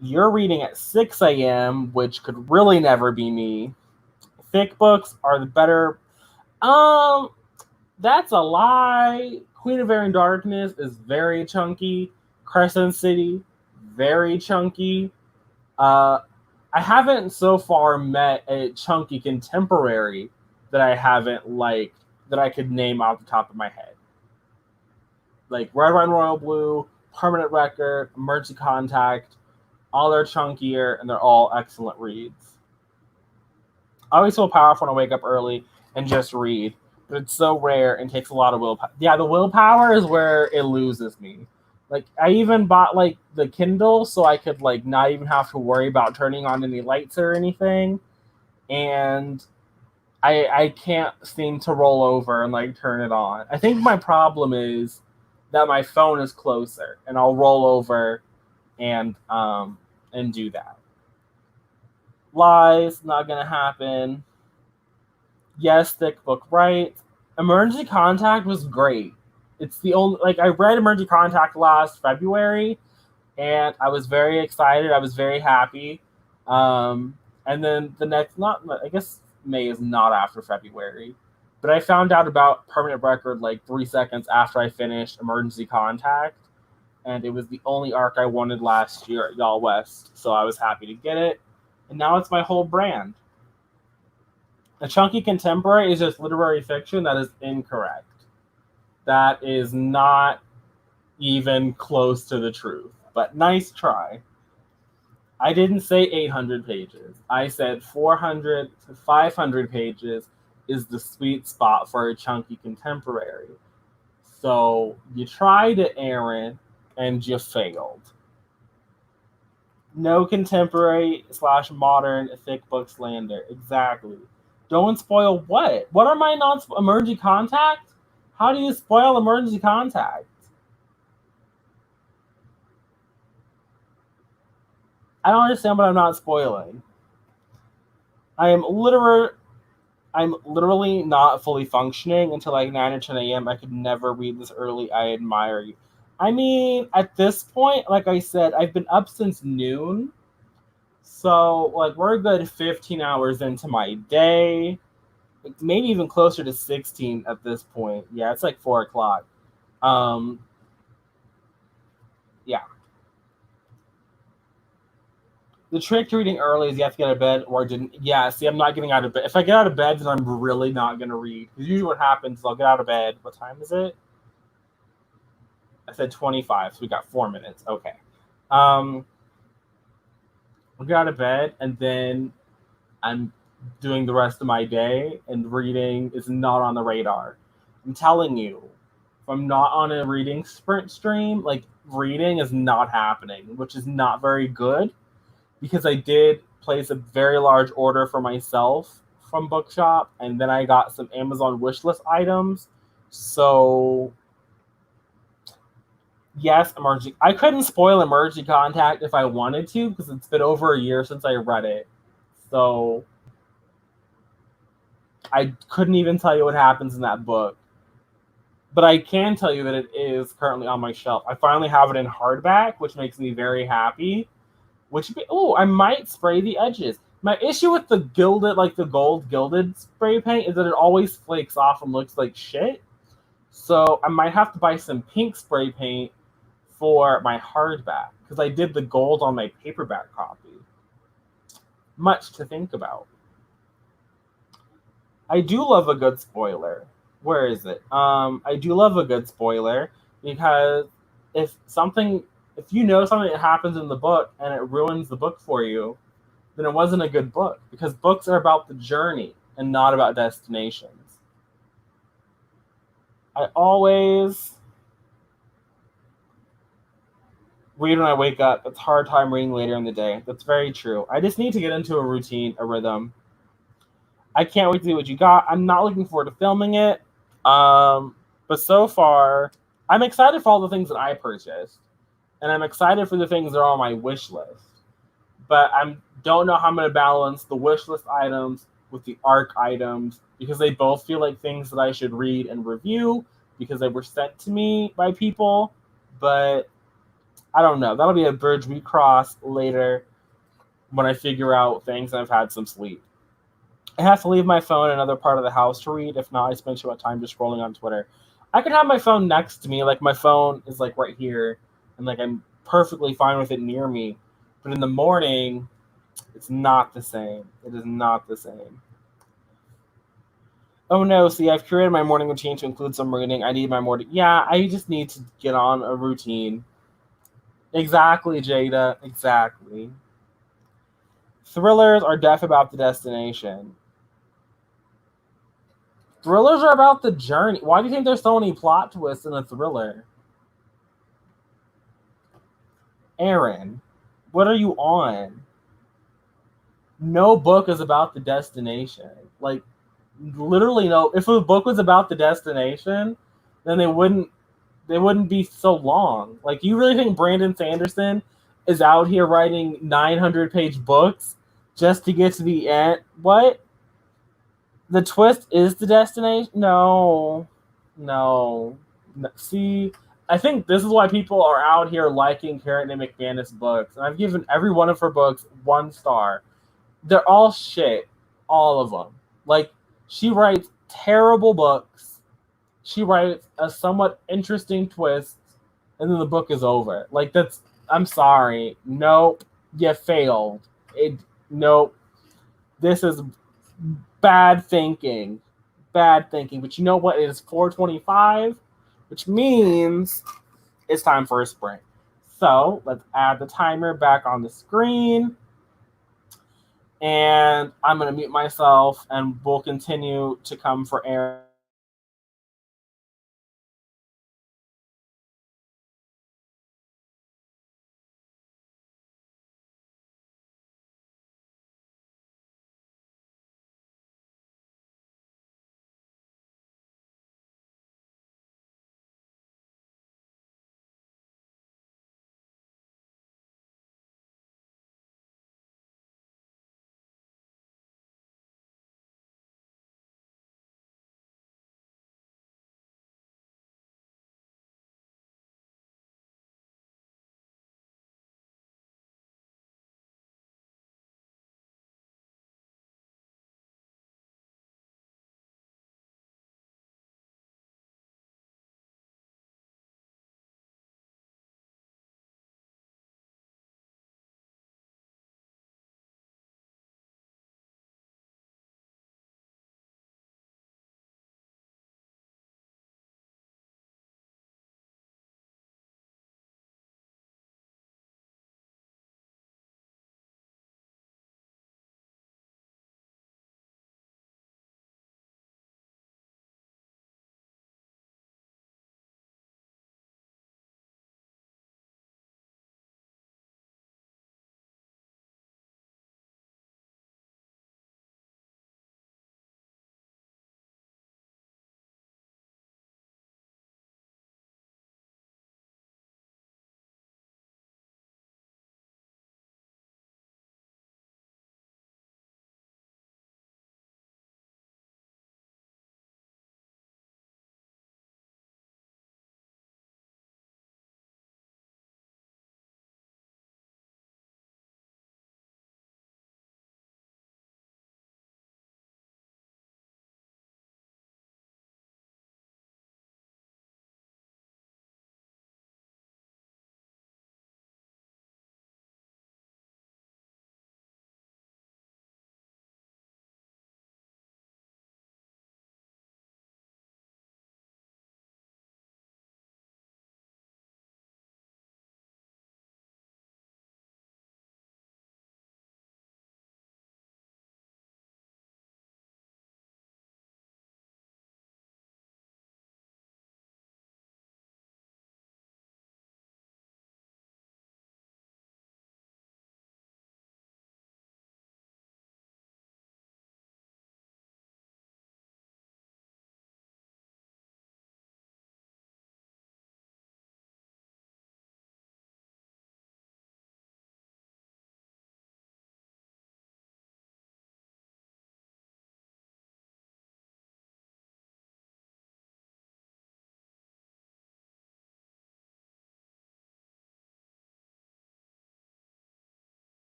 You're reading at 6 a.m., which could really never be me. Thick books are the better. That's a lie. Queen of Air and Darkness is very chunky. Crescent City, very chunky. I haven't so far met a chunky contemporary that I haven't liked that I could name off the top of my head. Like Red Wine Royal Blue, Permanent Record, Emergency Contact, all they're chunkier and they're all excellent reads. I always feel powerful when I wake up early and just read, but it's so rare and takes a lot of willpower. Yeah, the willpower is where it loses me. Like I even bought like the Kindle so I could like not even have to worry about turning on any lights or anything, and I can't seem to roll over and like turn it on. I think my problem is that my phone is closer, and I'll roll over and do that. Lies, not gonna happen. Yes, thick book, right? Emergency Contact was great. It's the only like I read Emergency Contact last February, and I was very excited. I was very happy. And then the next, not I guess May is not after February, but I found out about Permanent Record like 3 seconds after I finished Emergency Contact, and it was the only arc I wanted last year at Y'all West, so I was happy to get it, and now it's my whole brand. A chunky contemporary is just literary fiction. That is incorrect. That is not even close to the truth, but nice try. I didn't say 800 pages. I said 400 to 500 pages is the sweet spot for a chunky contemporary. So you tried it, Aaron, and you failed. No contemporary / modern thick book slander. Exactly. Don't spoil what? What are my non emergency contact? How do you spoil emergency contact? I don't understand what I'm not spoiling. I am literally I'm literally not fully functioning until like 9 or 10 a.m. I could never read this early. I admire you. I mean, at this point, like I said, I've been up since noon. So, like, we're a good 15 hours into my day. Maybe even closer to 16 at this point. Yeah, it's like 4 o'clock. Um, yeah. The trick to reading early is you have to get out of bed or didn't. Yeah, see, I'm not getting out of bed. If I get out of bed, then I'm really not going to read. Because usually what happens is I'll get out of bed. What time is it? I said 25, so we got 4 minutes. Okay. Um, I'll get out of bed, and then I'm doing the rest of my day, and reading is not on the radar. I'm telling you, if I'm not on a reading sprint stream, like, reading is not happening, which is not very good because I did place a very large order for myself from Bookshop, and then I got some Amazon wishlist items. So yes, emergency. I couldn't spoil Emergency Contact if I wanted to because it's been over a year since I read it. So I couldn't even tell you what happens in that book. But I can tell you that it is currently on my shelf. I finally have it in hardback, which makes me very happy. I might spray the edges. My issue with the gilded, like the gold gilded spray paint, is that it always flakes off and looks like shit. So I might have to buy some pink spray paint for my hardback because I did the gold on my paperback copy. Much to think about. I do love a good spoiler. Where is it? I do love a good spoiler because if something, if you know something that happens in the book and it ruins the book for you, then it wasn't a good book because books are about the journey and not about destinations. I always read when I wake up. It's a hard time reading later in the day. That's very true. I just need to get into a routine, a rhythm. I can't wait to see what you got. I'm not looking forward to filming it. But so far, I'm excited for all the things that I purchased. And I'm excited for the things that are on my wish list. But I don't know how I'm going to balance the wish list items with the ARC items because they both feel like things that I should read and review because they were sent to me by people. But I don't know. That'll be a bridge we cross later when I figure out things and I've had some sleep. I have to leave my phone in another part of the house to read. If not, I spend too much time just scrolling on Twitter. I could have my phone next to me, like my phone is like right here, and like I'm perfectly fine with it near me. But in the morning, it's not the same. It is not the same. Oh no, see, I've created my morning routine to include some reading. I need my morning. Yeah, I just need to get on a routine. Exactly, Jada. Exactly. Thrillers are deaf about the destination. Thrillers are about the journey. Why do you think there's so many plot twists in a thriller? Aaron, what are you on? No book is about the destination. Like, literally no. If a book was about the destination, then they wouldn't be so long. Like, you really think Brandon Sanderson is out here writing 900-page books just to get to the end? What? The twist is the destination? No. No. See, I think this is why people are out here liking Karen A. McManus books. And I've given every one of her books 1 star. They're all shit. All of them. Like, she writes terrible books. She writes a somewhat interesting twist, and then the book is over. Like, that's, I'm sorry. Nope. You failed. Nope. This is bad thinking. Bad thinking. But you know what? It is 4:25, which means it's time for a sprint. So let's add the timer back on the screen. And I'm going to mute myself and we'll continue to come for air.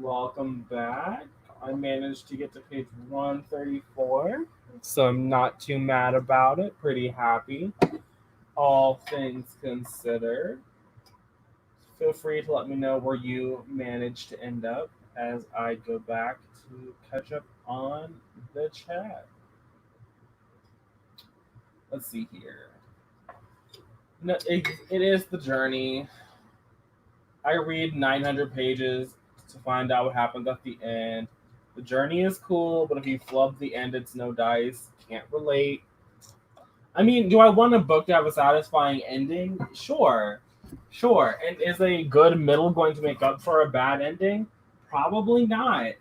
Welcome back. I managed to get to page 134, so I'm not too mad about it. Pretty happy, all things considered. Feel free to let me know where you managed to end up as I go back to catch up on the chat. Let's see here. No, it is the journey. I read 900 pages to find out what happens at the end. The journey is cool, but if you flub the end, it's no dice. Can't relate. I mean, do I want a book to have a satisfying ending? Sure. Sure. And is a good middle going to make up for a bad ending? Probably not.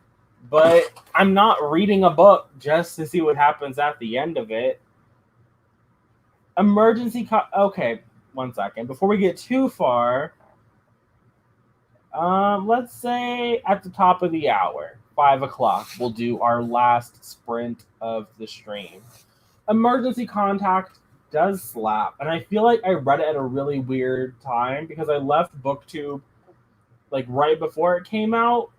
But I'm not reading a book just to see what happens at the end of it. Okay, 1 second. Before we get too far, let's say at the top of the hour, 5 o'clock, we'll do our last sprint of the stream. Emergency Contact does slap, and I feel like I read it at a really weird time because I left BookTube like right before it came out,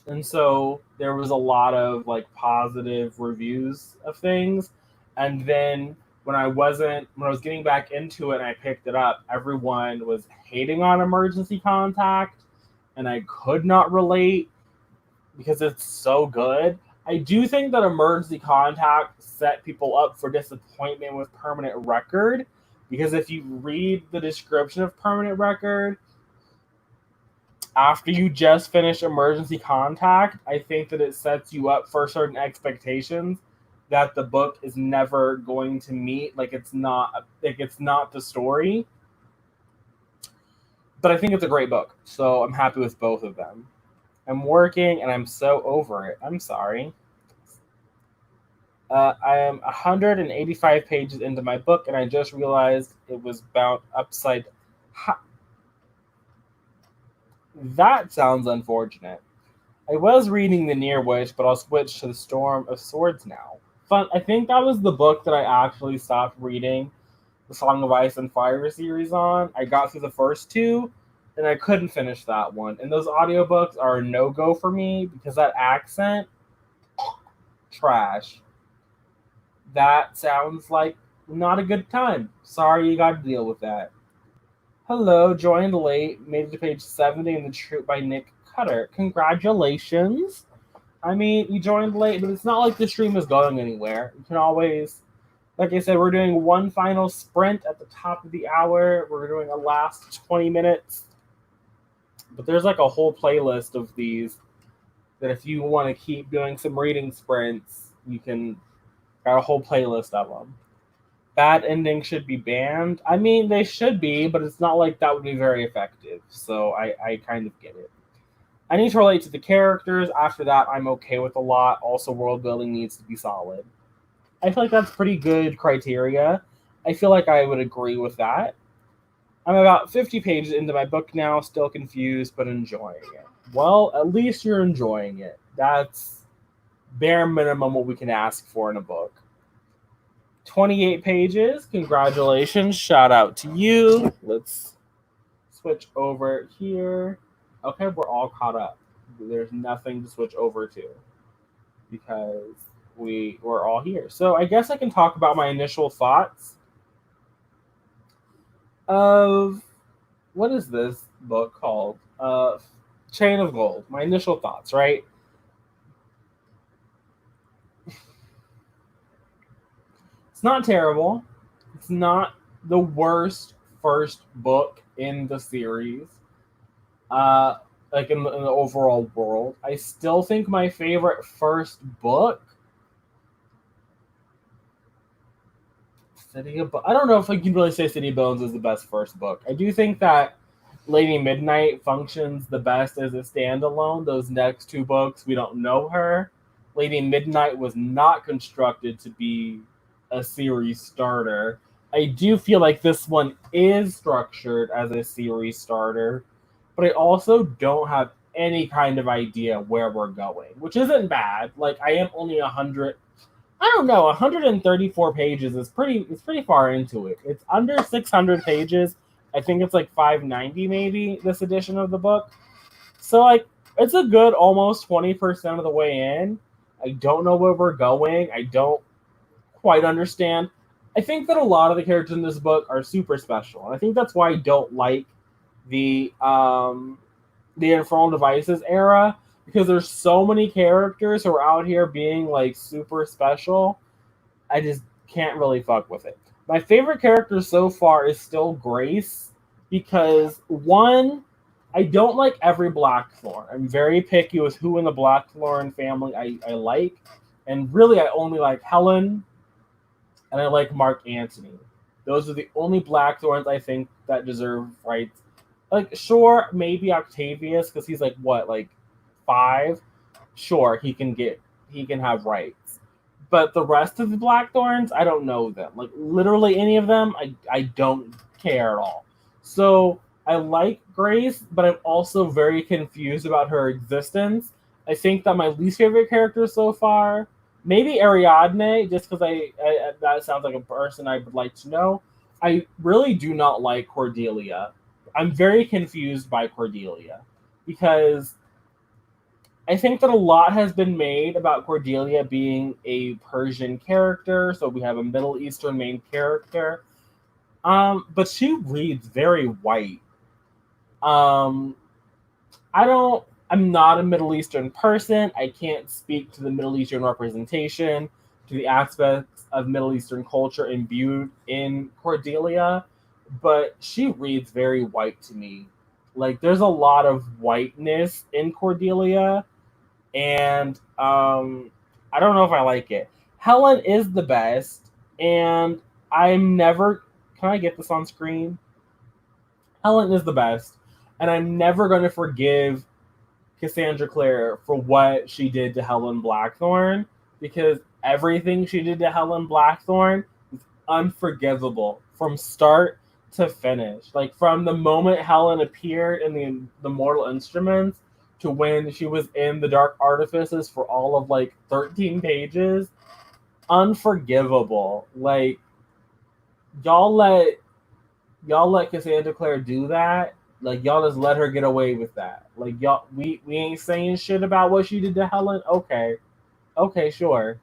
and so there was a lot of like positive reviews of things, and then when I was getting back into it and I picked it up, everyone was hating on Emergency Contact, and I could not relate because it's so good. I do think that Emergency Contact set people up for disappointment with Permanent Record, because if you read the description of Permanent Record after you just finish Emergency Contact, I think that it sets you up for certain expectations that the book is never going to meet. It's not the story. But I think it's a great book, so I'm happy with both of them. I'm working and I'm so over it. I'm sorry. I am 185 pages into my book, and I just realized it was bound upside. That sounds unfortunate. I was reading The Near Wish, but I'll switch to The Storm of Swords now. Fun. I think that was the book that I actually stopped reading the Song of Ice and Fire series on. I got through the first two, and I couldn't finish that one. And those audiobooks are a no-go for me because that accent, trash. That sounds like not a good time. Sorry you got to deal with that. Hello, joined late, made it to page 70 in The Troop by Nick Cutter. Congratulations. I mean, you joined late, but it's not like the stream is going anywhere. You can always, like I said, we're doing one final sprint at the top of the hour. We're doing a last 20 minutes. But there's like a whole playlist of these that if you want to keep doing some reading sprints, you can, got a whole playlist of them. Bad endings should be banned. I mean, they should be, but it's not like that would be very effective. So I kind of get it. I need to relate to the characters. After that, I'm okay with a lot. Also, world building needs to be solid. I feel like that's pretty good criteria. I feel like I would agree with that. I'm about 50 pages into my book now, still confused, but enjoying it. Well, at least you're enjoying it. That's bare minimum what we can ask for in a book. 28 pages. Congratulations. Shout out to you. Let's switch over here. Okay, we're all caught up. There's nothing to switch over to because we're all here. So I guess I can talk about my initial thoughts of, what is this book called? Chain of Gold. My initial thoughts, right? It's not terrible. It's not the worst first book in the series. Like in the overall world. I still think my favorite first book, I don't know if I can really say City of Bones is the best first book. I do think that Lady Midnight functions the best as a standalone. Those next two books, we don't know her. Lady Midnight was not constructed to be a series starter. I do feel like this one is structured as a series starter, but I also don't have any kind of idea where we're going, which isn't bad. Like, I am only 100. I don't know. 134 pages is pretty. It's pretty far into it. It's under 600 pages. I think it's like 590 maybe this edition of the book. So like It's a good almost 20% of the way in. I don't know where we're going. I don't quite understand. I think that a lot of the characters in this book are super special. And I think that's why I don't like the the Infernal Devices era, because there's so many characters who are out here being like super special. I just can't really fuck with it. My favorite character so far is still Grace, because one, I don't like every Blackthorn. I'm very picky with who in the Blackthorn family I like. And really, I only like Helen and I like Mark Antony. Those are the only Blackthorns I think that deserve rights. Like, sure, maybe Octavius, because he's like what, like 5? Sure, he can have rights. But the rest of the Blackthorns, I don't know them. Like literally any of them, I don't care at all. So I like Grace, but I'm also very confused about her existence. I think that my least favorite character so far, maybe Ariadne, just because that sounds like a person I would like to know. I really do not like Cordelia. I'm very confused by Cordelia because I think that a lot has been made about Cordelia being a Persian character, so we have a Middle Eastern main character. But she reads very white. Um, I don't. I'm not a Middle Eastern person. I can't speak to the Middle Eastern representation, to the aspects of Middle Eastern culture imbued in Cordelia, but she reads very white to me. Like there's a lot of whiteness in Cordelia, and I don't know if I like it. Helen is the best, and I'm never. Can I get this on screen? Helen is the best, and I'm never going to forgive Cassandra Clare for what she did to Helen Blackthorne, because everything she did to Helen Blackthorne is unforgivable from start to finish. Like from the moment Helen appeared in the Mortal Instruments to when she was in the Dark Artifices for all of like 13 pages, unforgivable. Like y'all let y'all let Cassandra Clare do that. Like y'all just let her get away with that. Like y'all, we ain't saying shit about what she did to Helen. Okay, okay, sure.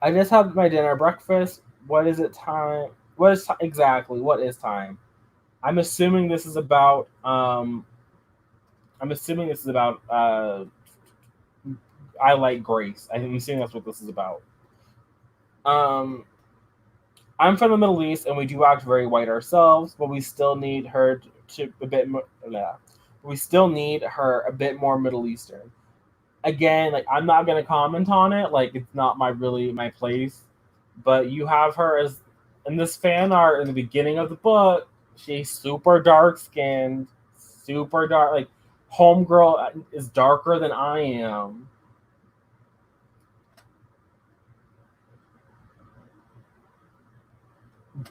I just had my dinner, breakfast. What is it time? What is exactly? What is time? I'm assuming this is about. I'm assuming this is about. I like Grace. I'm assuming that's what this is about. Um, I'm from the Middle East, and we do act very white ourselves, but we still need her to a bit more. Yeah, we still need her a bit more Middle Eastern. Again, like I'm not gonna comment on it. Like it's not my place. But you have her as in this fan art in the beginning of the book. She's super dark skinned, super dark. Like homegirl is darker than I am.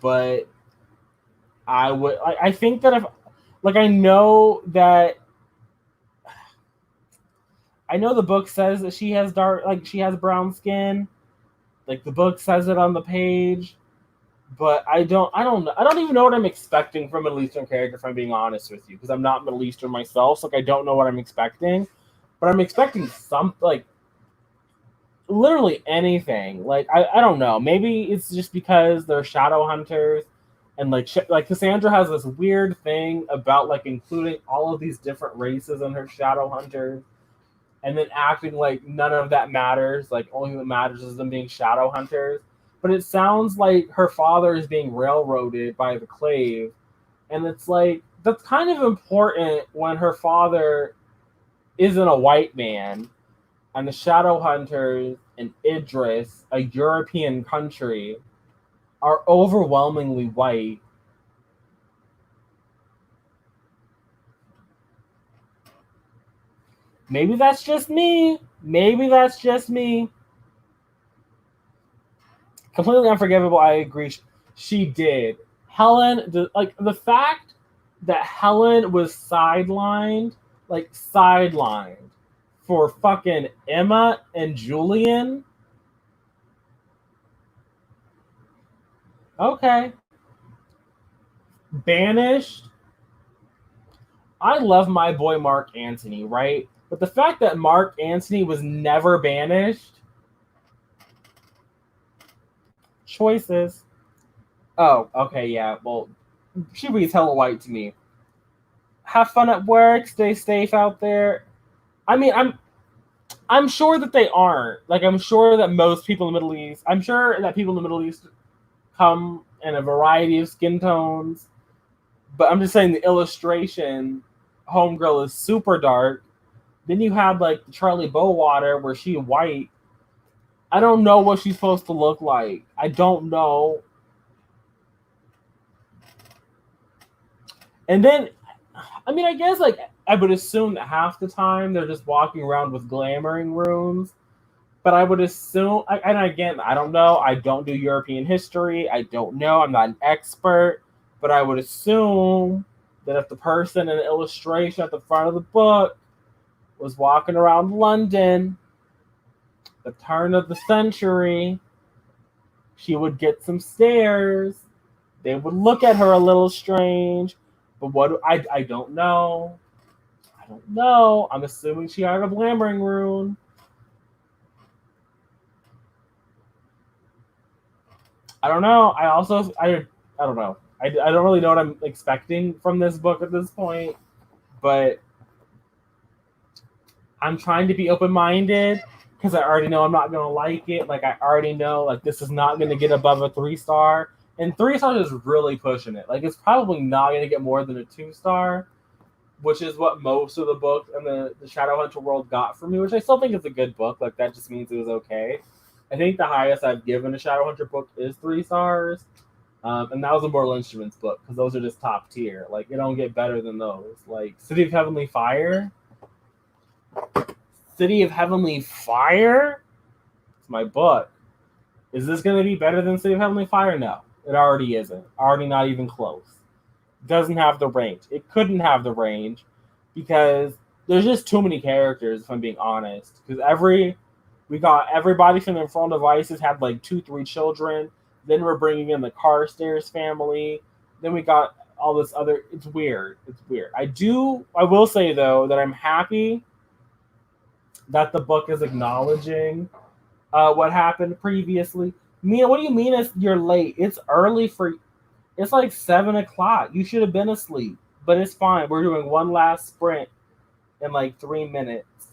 But I think that if like I know the book says that she has she has brown skin. Like the book says it on the page, but I don't even know what I'm expecting from a Middle Eastern character, if I'm being honest with you, because I'm not Middle Eastern myself. So like I don't know what I'm expecting, but I'm expecting some like literally anything. Like I don't know. Maybe it's just because they're shadow hunters, and like Cassandra has this weird thing about like including all of these different races in her shadow hunters, and then acting like none of that matters. Like only what matters is them being shadow hunters. But it sounds like her father is being railroaded by the Clave, and it's like that's kind of important when her father isn't a white man, and the shadow hunters in Idris, a European country, are overwhelmingly white. Maybe that's just me. Maybe that's just me. Completely unforgivable. I agree. She did. Like the fact that Helen was sidelined for fucking Emma and Julian. Okay, Banished. I love my boy Mark Antony, right? But the fact that Mark Antony was never banished, choices. Oh, okay, yeah. Well, she reads hella white to me. Have fun at work. Stay safe out there. I mean, I'm sure that they aren't. Like, I'm sure that most people in the Middle East. I'm sure that people in the Middle East come in a variety of skin tones. But I'm just saying the illustration, Homegirl is super dark. Then you have like the Charlie Bowater where she white. I don't know what she's supposed to look like. I don't know. And then, I mean, I guess like I would assume that half the time they're just walking around with glamoring runes. But I would assume, and again, I don't know. I don't do European history. I don't know. I'm not an expert. But I would assume that if the person in the illustration at the front of the book was walking around London, the turn of the century, she would get some stares. They would look at her a little strange. But what I don't know. I don't know. I'm assuming she had a glamoring rune. I don't know. I don't know. I don't really know what I'm expecting from this book at this point, but I'm trying to be open minded because I already know I'm not gonna like it. Like I already know like this is not gonna get above a 3 star, and 3 stars is really pushing it. Like it's probably not gonna get more than a 2 star, which is what most of the books and the Shadowhunter world got for me, which I still think is a good book. Like that just means it was okay. I think the highest I've given a Shadowhunter book is 3 stars. And that was a Mortal Instruments book because those are just top tier. Like it don't get better than those. Like City of Heavenly Fire. City of Heavenly Fire. It's my book. Is this going to be better than City of Heavenly Fire? No, it already isn't. Already not even close. It doesn't have the range. It couldn't have the range because there's just too many characters. If I'm being honest, because we got everybody from the Infernal Devices had like 2, 3 children. Then we're bringing in the Carstairs family. Then we got all this other. It's weird. It's weird. I will say though that I'm happy that the book is acknowledging what happened previously. Mia, what do you mean you're late? It's early for. It's like 7 o'clock. You should have been asleep, but it's fine. We're doing one last sprint in like 3 minutes.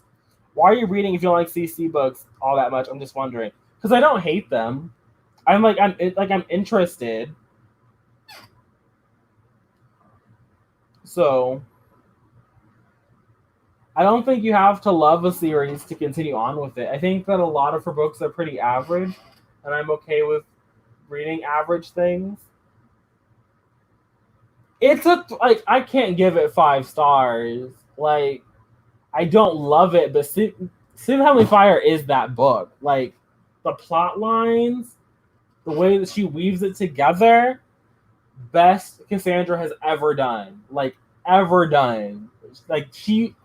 Why are you reading if you don't like CC books all that much? I'm just wondering because I don't hate them. I'm interested. So I don't think you have to love a series to continue on with it. I think that a lot of her books are pretty average, and I'm okay with reading average things. It's a like I can't give it 5 stars. Like I don't love it, but City of Heavenly Fire is that book. Like the plot lines, the way that she weaves it together, best Cassandra has ever done. Like ever done. Like she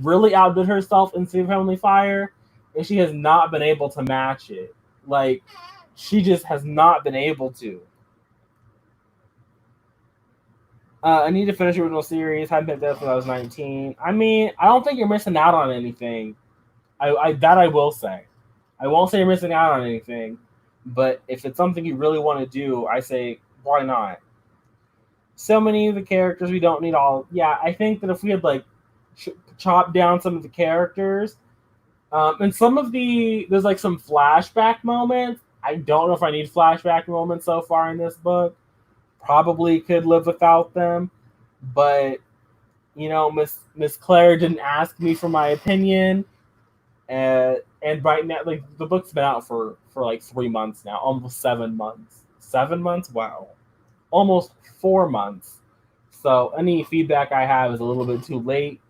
really outdid herself in City of Heavenly Fire, and she has not been able to match it. Like she just has not been able to. I need to finish the original series. Hadn't been there since I was 19. I mean, I don't think you're missing out on anything. I will say. I won't say you're missing out on anything, but if it's something you really want to do, I say why not? So many of the characters we don't need all. Yeah, I think that if we had like chopped down some of the characters, and some of there's like some flashback moments. I don't know if I need flashback moments so far in this book. Probably could live without them, but Miss Claire didn't ask me for my opinion, and right now, like the book's been out for like 3 months now, almost 7 months. 7 months, wow, almost 4 months. So any feedback I have is a little bit too late.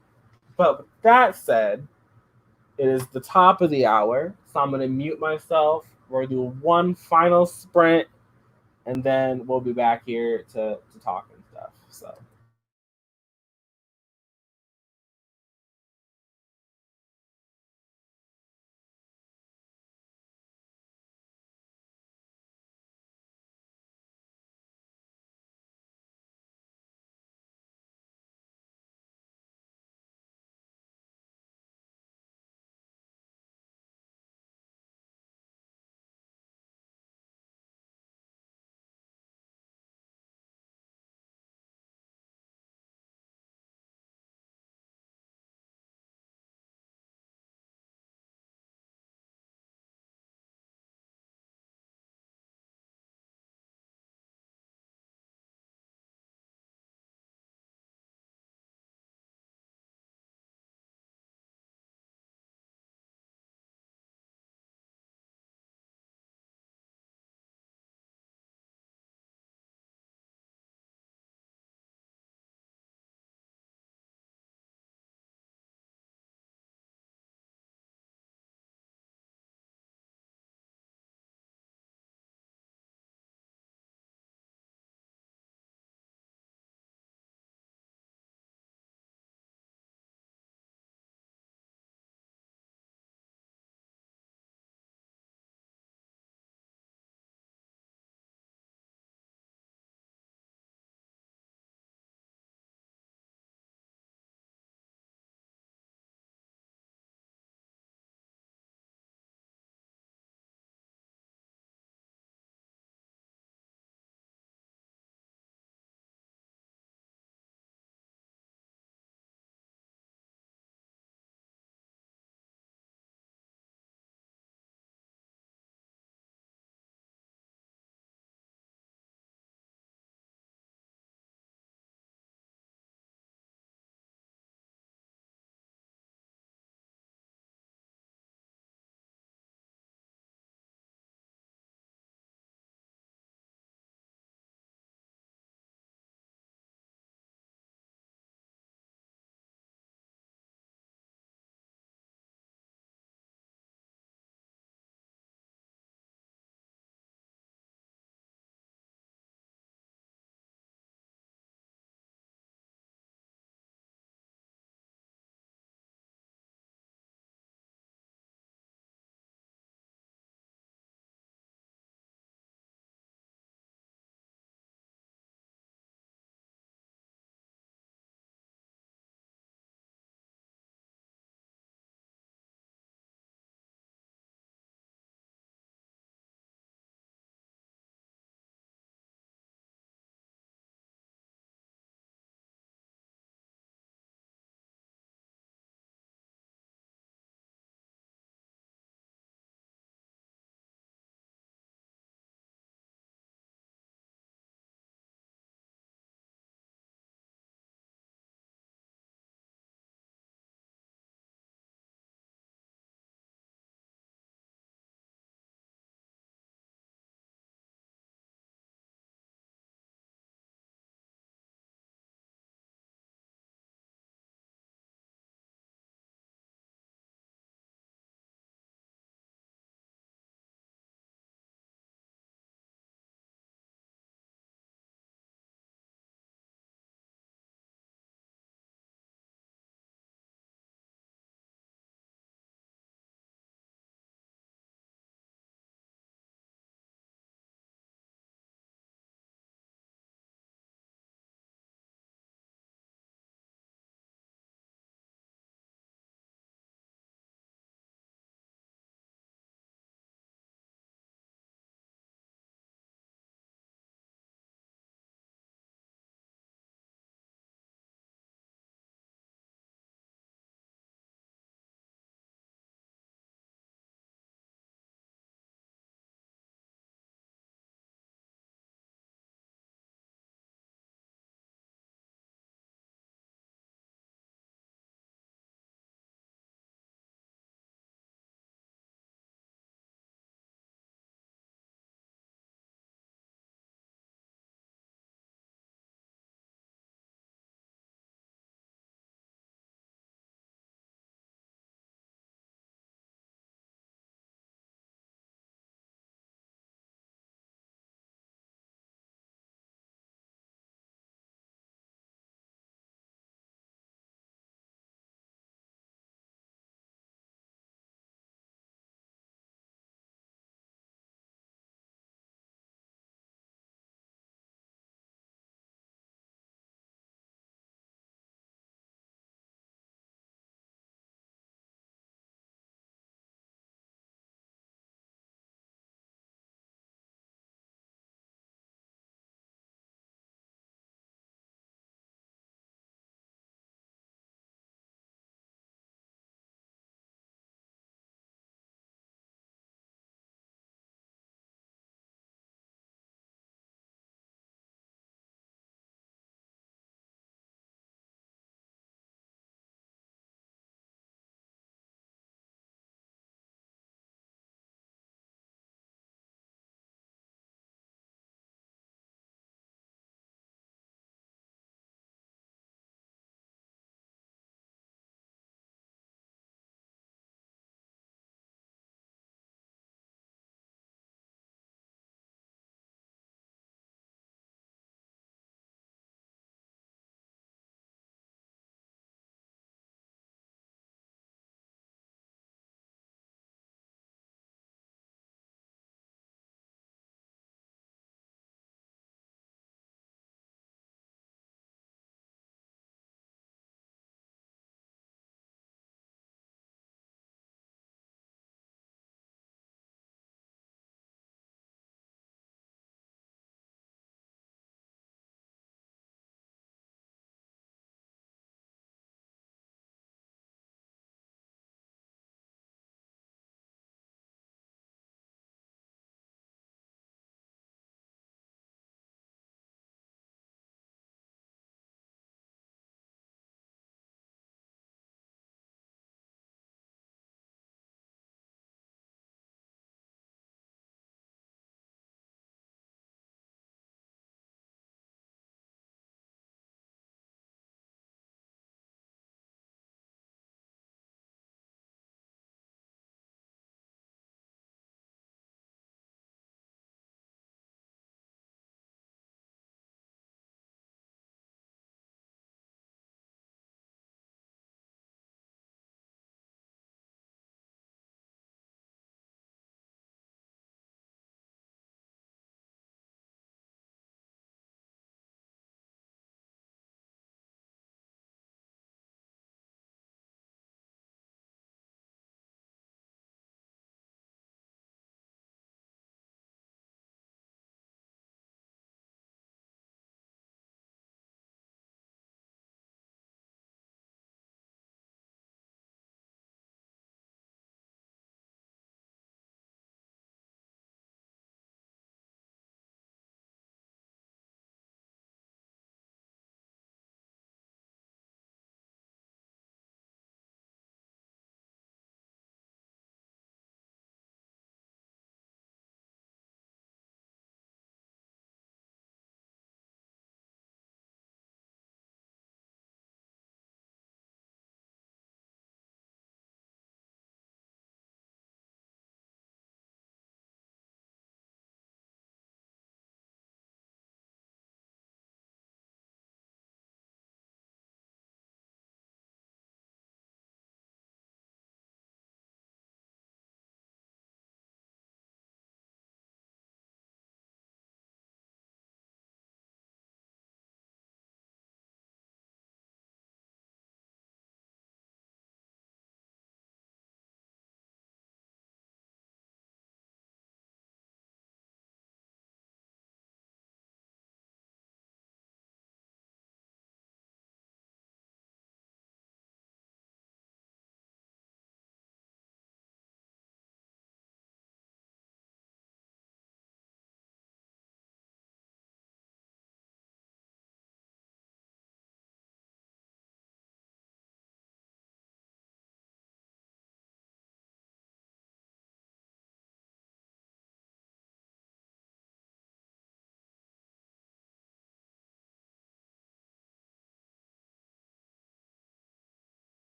But with that said, it is the top of the hour, so I'm gonna mute myself. We're gonna do one final sprint, and then we'll be back here to talk and stuff. So.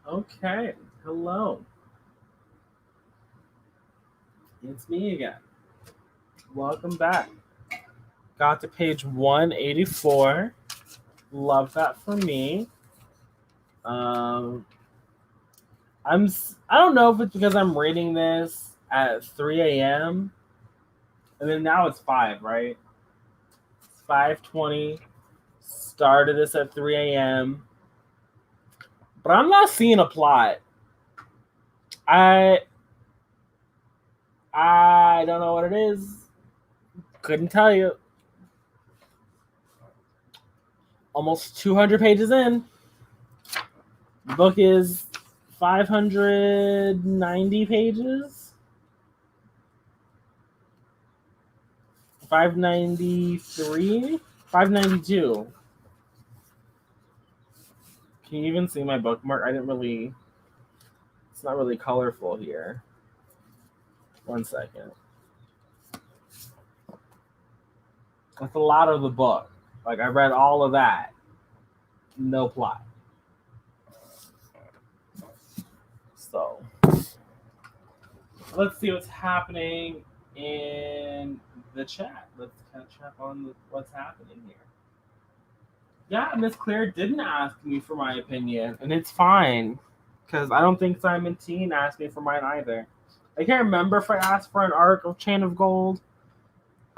Okay, hello. It's me again. Welcome back. Got to page 184. Love that for me. Um, I don't know if it's because I'm reading this at 3 a.m. and then now it's 5, right? It's 5:20. Started this at 3 a.m. But I'm not seeing a plot. I I don't know what it is. Couldn't tell you. Almost 200 pages in. The book is 590 pages. 593? 592. Can you even see my bookmark? I didn't really. It's not really colorful here. 1 second. That's a lot of the book. Like, I read all of that. No plot. So, let's see what's happening in the chat. Let's catch up on what's happening here. Yeah, Miss Claire didn't ask me for my opinion, and it's fine because I don't think Simon Teen asked me for mine either. I can't remember if I asked for an arc of Chain of Gold.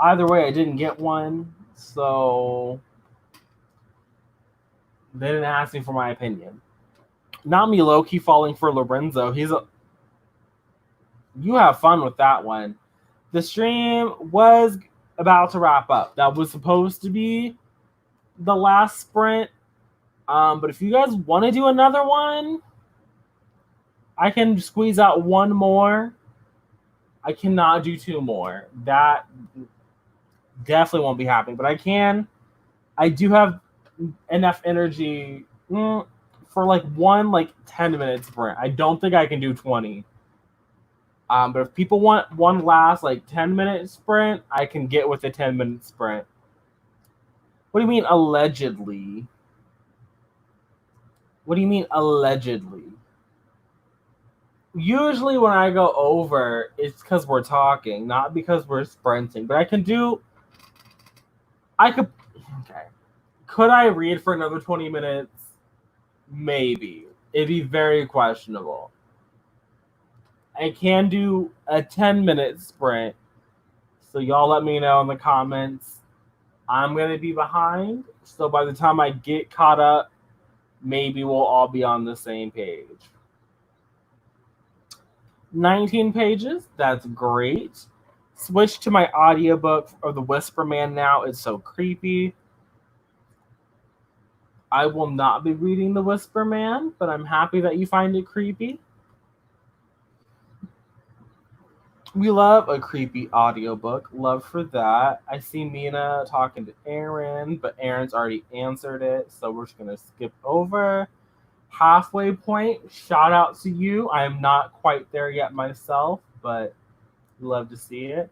Either way, I didn't get one, so they didn't ask me for my opinion. Not me low-key falling for Lorenzo. You have fun with that one. The stream was about to wrap up. That was supposed to be the last sprint. But if you guys want to do another one, I can squeeze out one more. I cannot do two more. That definitely won't be happening. But I can. I do have enough energy for like one 10-minute sprint. I don't think I can do 20. But if people want one last 10-minute sprint, I can get with a 10-minute sprint. What do you mean allegedly? What do you mean allegedly? Usually when I go over, it's because we're talking, not because we're sprinting. But I could. Okay. Could I read for another 20 minutes? Maybe. It'd be very questionable. I can do a 10-minute sprint. So y'all let me know in the comments. I'm going to be behind. So by the time I get caught up, maybe we'll all be on the same page. 19 pages. That's great. Switch to my audiobook of The Whisper Man now. It's so creepy. I will not be reading The Whisper Man, but I'm happy that you find it creepy. We love a creepy audiobook. Love for that. I see Mina talking to Aaron, but Aaron's already answered it, so we're just going to skip over. Halfway point, shout out to you. I am not quite there yet myself, but love to see it.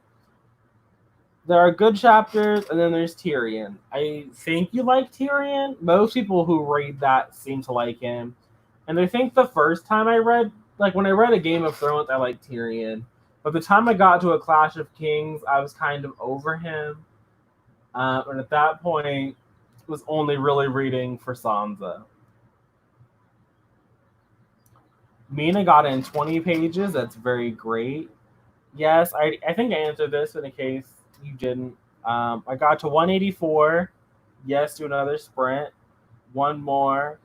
There are good chapters, and then there's Tyrion. I think you like Tyrion. Most people who read that seem to like him. And I think the first time I read, when I read A Game of Thrones, I liked Tyrion. But the time I got to A Clash of Kings, I was kind of over him. And at that point, was only really reading for Sansa. Mina got in 20 pages. That's very great. Yes, I think I answered this in case you didn't. I got to 184. Yes, to another sprint. One more.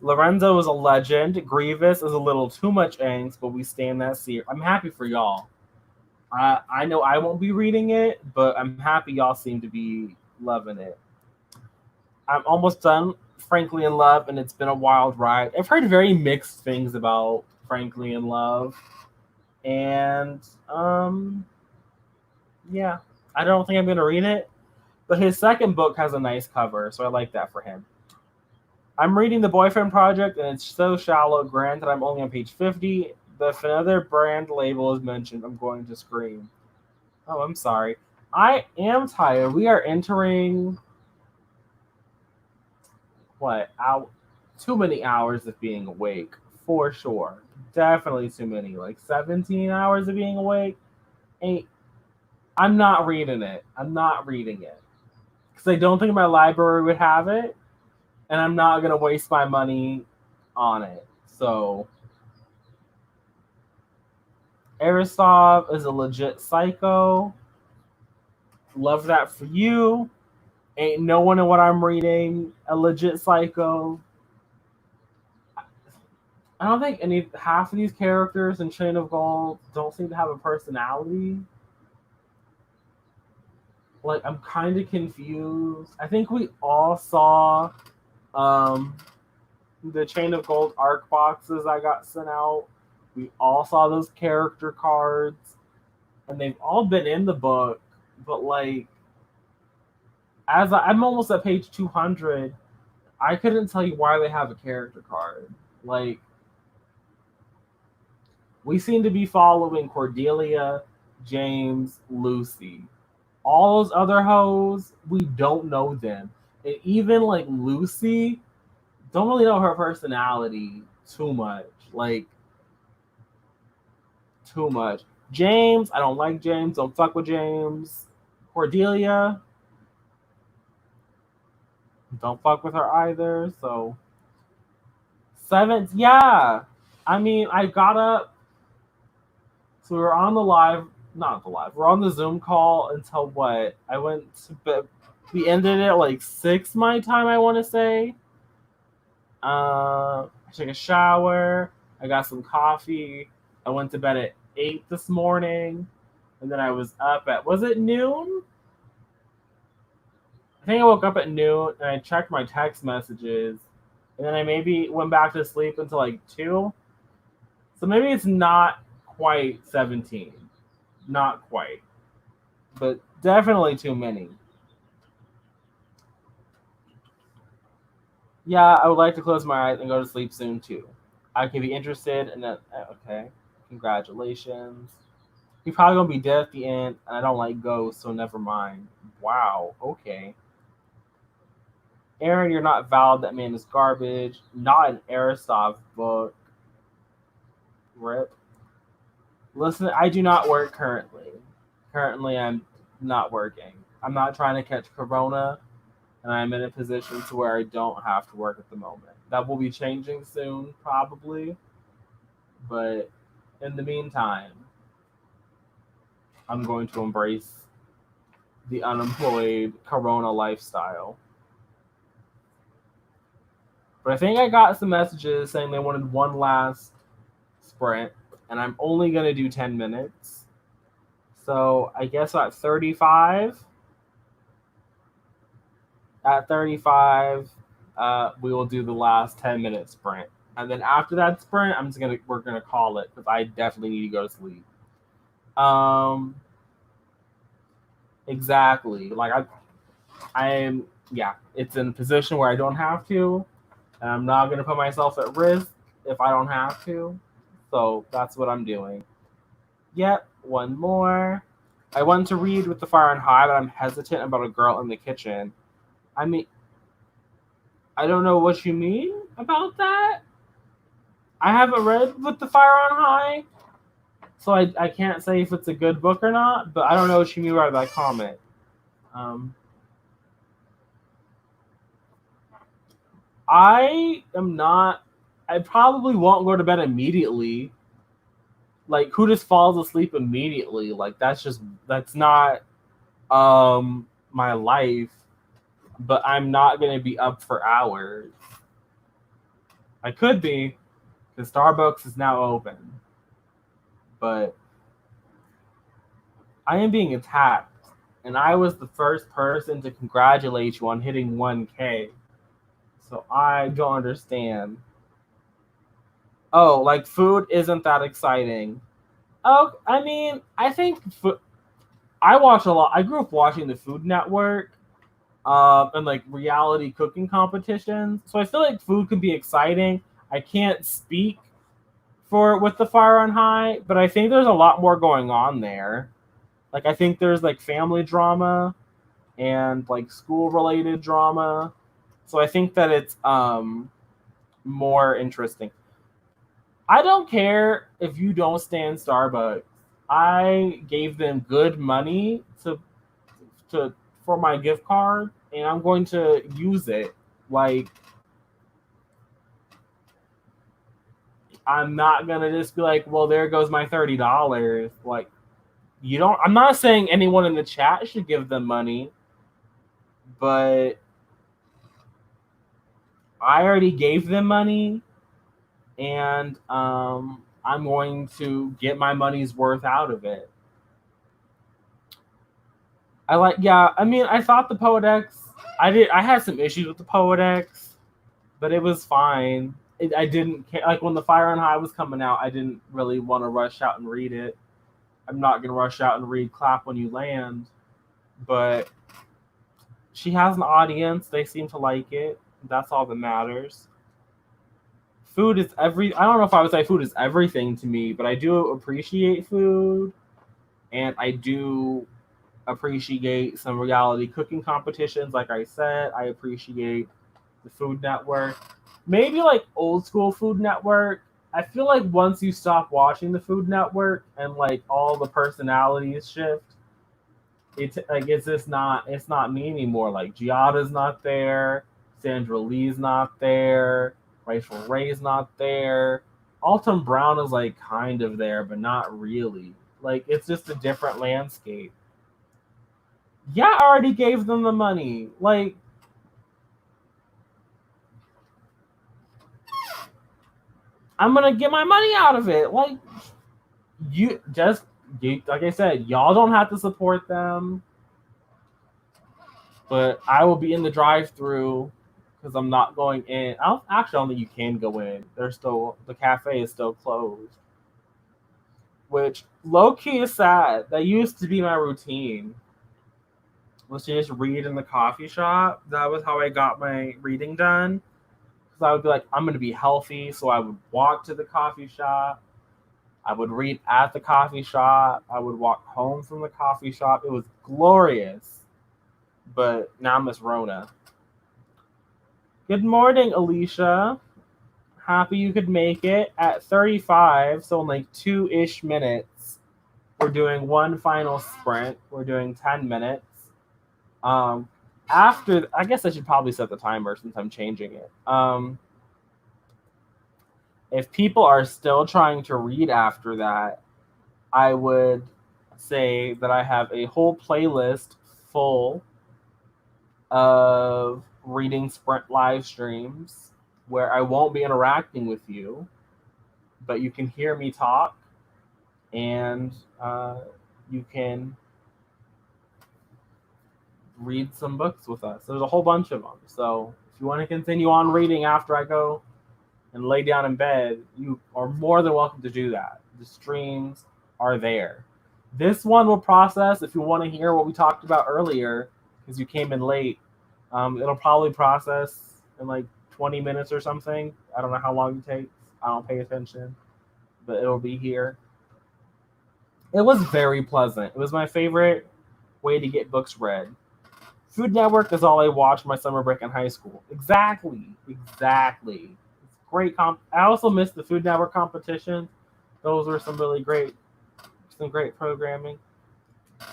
Lorenzo is a legend. Grievous is a little too much angst, but we stay in that series. I'm happy for y'all. I know I won't be reading it, but I'm happy y'all seem to be loving it. I'm almost done Frankly in Love, and it's been a wild ride. I've heard very mixed things about Frankly in Love. And yeah, I don't think I'm going to read it. But his second book has a nice cover, so I like that for him. I'm reading The Boyfriend Project, and it's so shallow. Granted, I'm only on page 50. But if another brand label is mentioned, I'm going to scream. Oh, I'm sorry. I am tired. We are entering... What? too many hours of being awake for sure. Definitely too many. Like 17 hours of being awake. Ain't I'm not reading it. I'm not reading it. Because I don't think my library would have it. And I'm not gonna waste my money on it. So Aristov is a legit psycho. Love that for you. Ain't no one in what I'm reading a legit psycho. I don't think any half of these characters in Chain of Gold don't seem to have a personality. Like I'm kind of confused. I think we all saw um, the Chain of Gold arc boxes I got sent out. We all saw those character cards, and they've all been in the book. But like, I'm almost at page 200, I couldn't tell you why they have a character card. Like, we seem to be following Cordelia, James, Lucy. All those other hoes, we don't know them. And even like Lucy, don't really know her personality too much. Like, too much. James, I don't like James. Don't fuck with James. Cordelia, don't fuck with her either. So, seventh, yeah. I mean, I got up. So we were on the live, not the live. We're on the Zoom call until what? I went to bed. We ended it at like 6 my time, I want to say. I took a shower. I got some coffee. I went to bed at 8 this morning. And then I was up at, was it noon? I think I woke up at noon and I checked my text messages. And then I maybe went back to sleep until like 2. So maybe it's not quite 17. Not quite. But definitely too many. Yeah, I would like to close my eyes and go to sleep soon too. I could be interested in that. Okay. Congratulations. He's probably gonna be dead at the end, and I don't like ghosts, so never mind. Wow. Okay. Aaron, you're not valid. That man is garbage. Not an Aristov book. Rip. Listen, I do not work currently. Currently, I'm not working. I'm not trying to catch corona, and I'm in a position to where I don't have to work at the moment. That will be changing soon, probably. But in the meantime, I'm going to embrace the unemployed corona lifestyle. But I think I got some messages saying they wanted one last sprint, and I'm only going to do 10 minutes. So I guess at 35, we will do the last 10-minute sprint. And then after that sprint, we're gonna call it because I definitely need to go to sleep. Exactly. Like I'm yeah, it's in a position where I don't have to, and I'm not gonna put myself at risk if I don't have to. So that's what I'm doing. Yep, one more. I want to read With the Fire on High, but I'm hesitant about a girl in the kitchen. I mean, I don't know what you mean about that. I haven't read With the Fire on High, so I can't say if it's a good book or not, but I don't know what you mean by that comment. Um, I am not. I probably won't go to bed immediately. Like, who just falls asleep immediately? Like, that's not my life. But I'm not gonna be up for hours. I could be, because Starbucks is now open. But I am being attacked, and I was the first person to congratulate you on hitting 1K. So I don't understand. Oh, like food isn't that exciting. Oh, I mean, I think I watch a lot. I grew up watching the Food Network, and like reality cooking competitions. So I feel like food can be exciting. I can't speak for With the Fire on High, but I think there's a lot more going on there. Like, I think there's like family drama and like school related drama. So I think that it's more interesting. I don't care if you don't stand Starbucks. I gave them good money to for my gift card, and I'm going to use it. Like, I'm not gonna just be like, well, there goes my $30. Like, you don't. I'm not saying anyone in the chat should give them money, but I already gave them money, and I'm going to get my money's worth out of it. I mean, I thought the Poedex. I had some issues with the Poedex, but it was fine. I didn't care. Like when the Fire on High was coming out, I didn't really want to rush out and read it. I'm not gonna rush out and read Clap When You Land, but she has an audience. They seem to like it. That's all that matters. Food is I don't know if I would say food is everything to me, but I do appreciate food, and I do appreciate some reality cooking competitions. Like I said, I appreciate the Food Network. Maybe like old school Food Network. I feel like once you stop watching the Food Network and like all the personalities shift, it's not me anymore. Like Giada's not there, Sandra Lee's not there, Rachel Ray's not there. Alton Brown is like kind of there, but not really. Like it's just a different landscape. Yeah, I already gave them the money. Like, I'm gonna get my money out of it. Like, like I said, y'all don't have to support them, but I will be in the drive-through because I'm not going in. I don't think you can go in. The cafe is still closed, which low key is sad. That used to be my routine. Was to just read in the coffee shop. That was how I got my reading done. Because I would be like, I'm going to be healthy. So I would walk to the coffee shop. I would read at the coffee shop. I would walk home from the coffee shop. It was glorious. But now Miss Rona. Good morning, Alicia. Happy you could make it at 35. So in like 2-ish minutes. We're doing one final sprint. We're doing 10 minutes. After, I guess I should probably set the timer since I'm changing it. If people are still trying to read after that, I would say that I have a whole playlist full of reading sprint live streams where I won't be interacting with you, but you can hear me talk and you can read some books with us. There's a whole bunch of them. So if you want to continue on reading after I go and lay down in bed, you are more than welcome to do that. The streams are there. This one will process if you want to hear what we talked about earlier, because you came in late. It'll probably process in like 20 minutes or something. I don't know how long it takes. I don't pay attention, but it'll be here. It was very pleasant. It was my favorite way to get books read. Food Network is all I watched my summer break in high school. Exactly. It's great. I also missed the Food Network competition. Those were some great programming.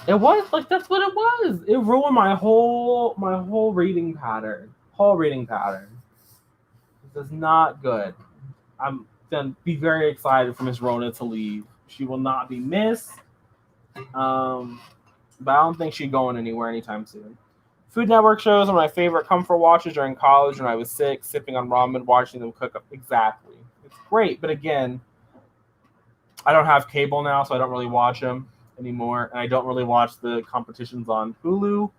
It was like that's what it was. It ruined my whole reading pattern. This is not good. I'm gonna be very excited for Miss Rona to leave. She will not be missed. But I don't think she's going anywhere anytime soon. Food Network shows are my favorite comfort watches during college when I was sick, sipping on ramen, watching them cook up. Exactly. It's great, but again, I don't have cable now, so I don't really watch them anymore, and I don't really watch the competitions on Hulu.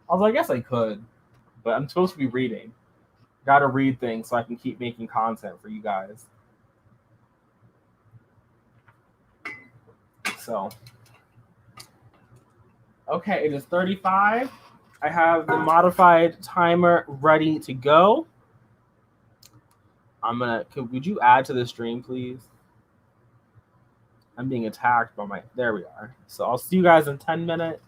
Although I guess I could, but I'm supposed to be reading. Got to read things so I can keep making content for you guys. So, okay, it is 35. I have the modified timer ready to go. Would you add to the stream, please? I'm being attacked by there we are. So I'll see you guys in 10 minutes.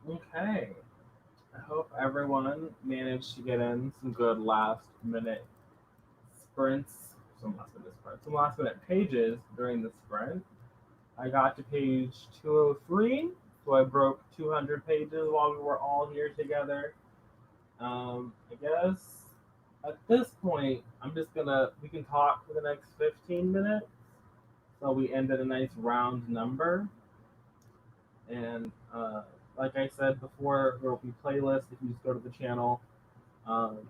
Okay. I hope everyone managed to get in some good last minute sprints, some last minute pages during the sprint. I got to page 203, so I broke 200 pages while we were all here together. I guess at this point, we can talk for the next 15 minutes. So we end at a nice round number. And like I said before, there will be playlists if you just go to the channel.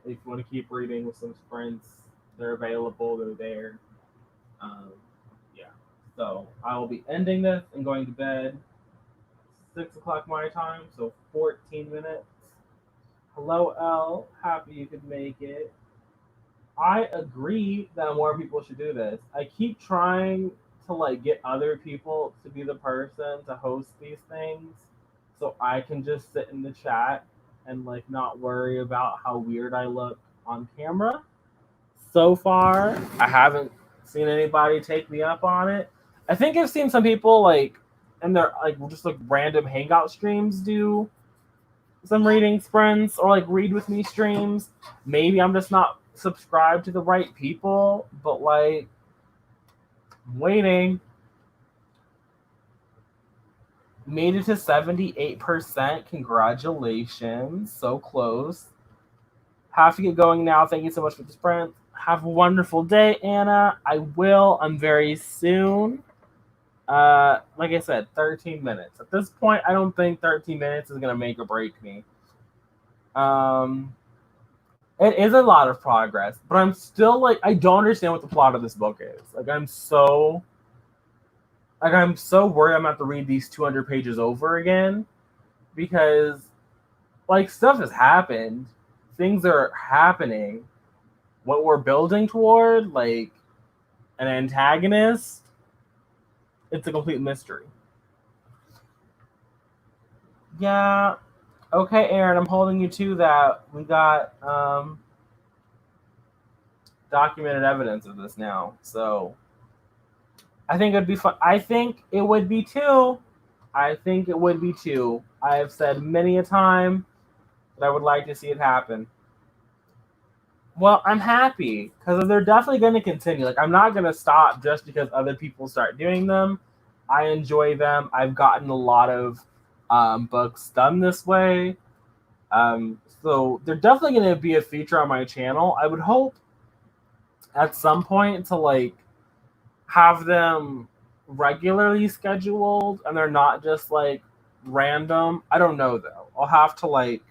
If you want to keep reading with some sprints, they're available, they're there. Um, yeah. So I will be ending this and going to bed 6 o'clock my time, so 14 minutes. Hello, L. Happy you could make it. I agree that more people should do this. I keep trying to like get other people to be the person to host these things so I can just sit in the chat and like not worry about how weird I look on camera. So far, I haven't seen anybody take me up on it. I think I've seen some people like and they're like just like random hangout streams do some reading sprints or like read with me streams. Maybe I'm just not subscribed to the right people, but like I'm waiting. Made it to 78%. Congratulations. So close. Have to get going now. Thank you so much for the sprint. Have a wonderful day, Anna. I will. I'm very soon. Like I said, 13 minutes. At this point, I don't think 13 minutes is gonna make or break me. It is a lot of progress, but I'm still like I don't understand what the plot of this book is. I'm so worried I'm gonna have to read these 200 pages over again because like stuff has happened, things are happening. What we're building toward, like an antagonist, it's a complete mystery. Yeah. Okay, Aaron, I'm holding you to that. We got documented evidence of this now. So I think it'd be fun. I think it would be too. I think it would be too. I have said many a time that I would like to see it happen. Well, I'm happy because they're definitely going to continue. Like, I'm not going to stop just because other people start doing them. I enjoy them. I've gotten a lot of books done this way. So they're definitely going to be a feature on my channel. I would hope at some point to like have them regularly scheduled and they're not just like random. I don't know though. I'll have to like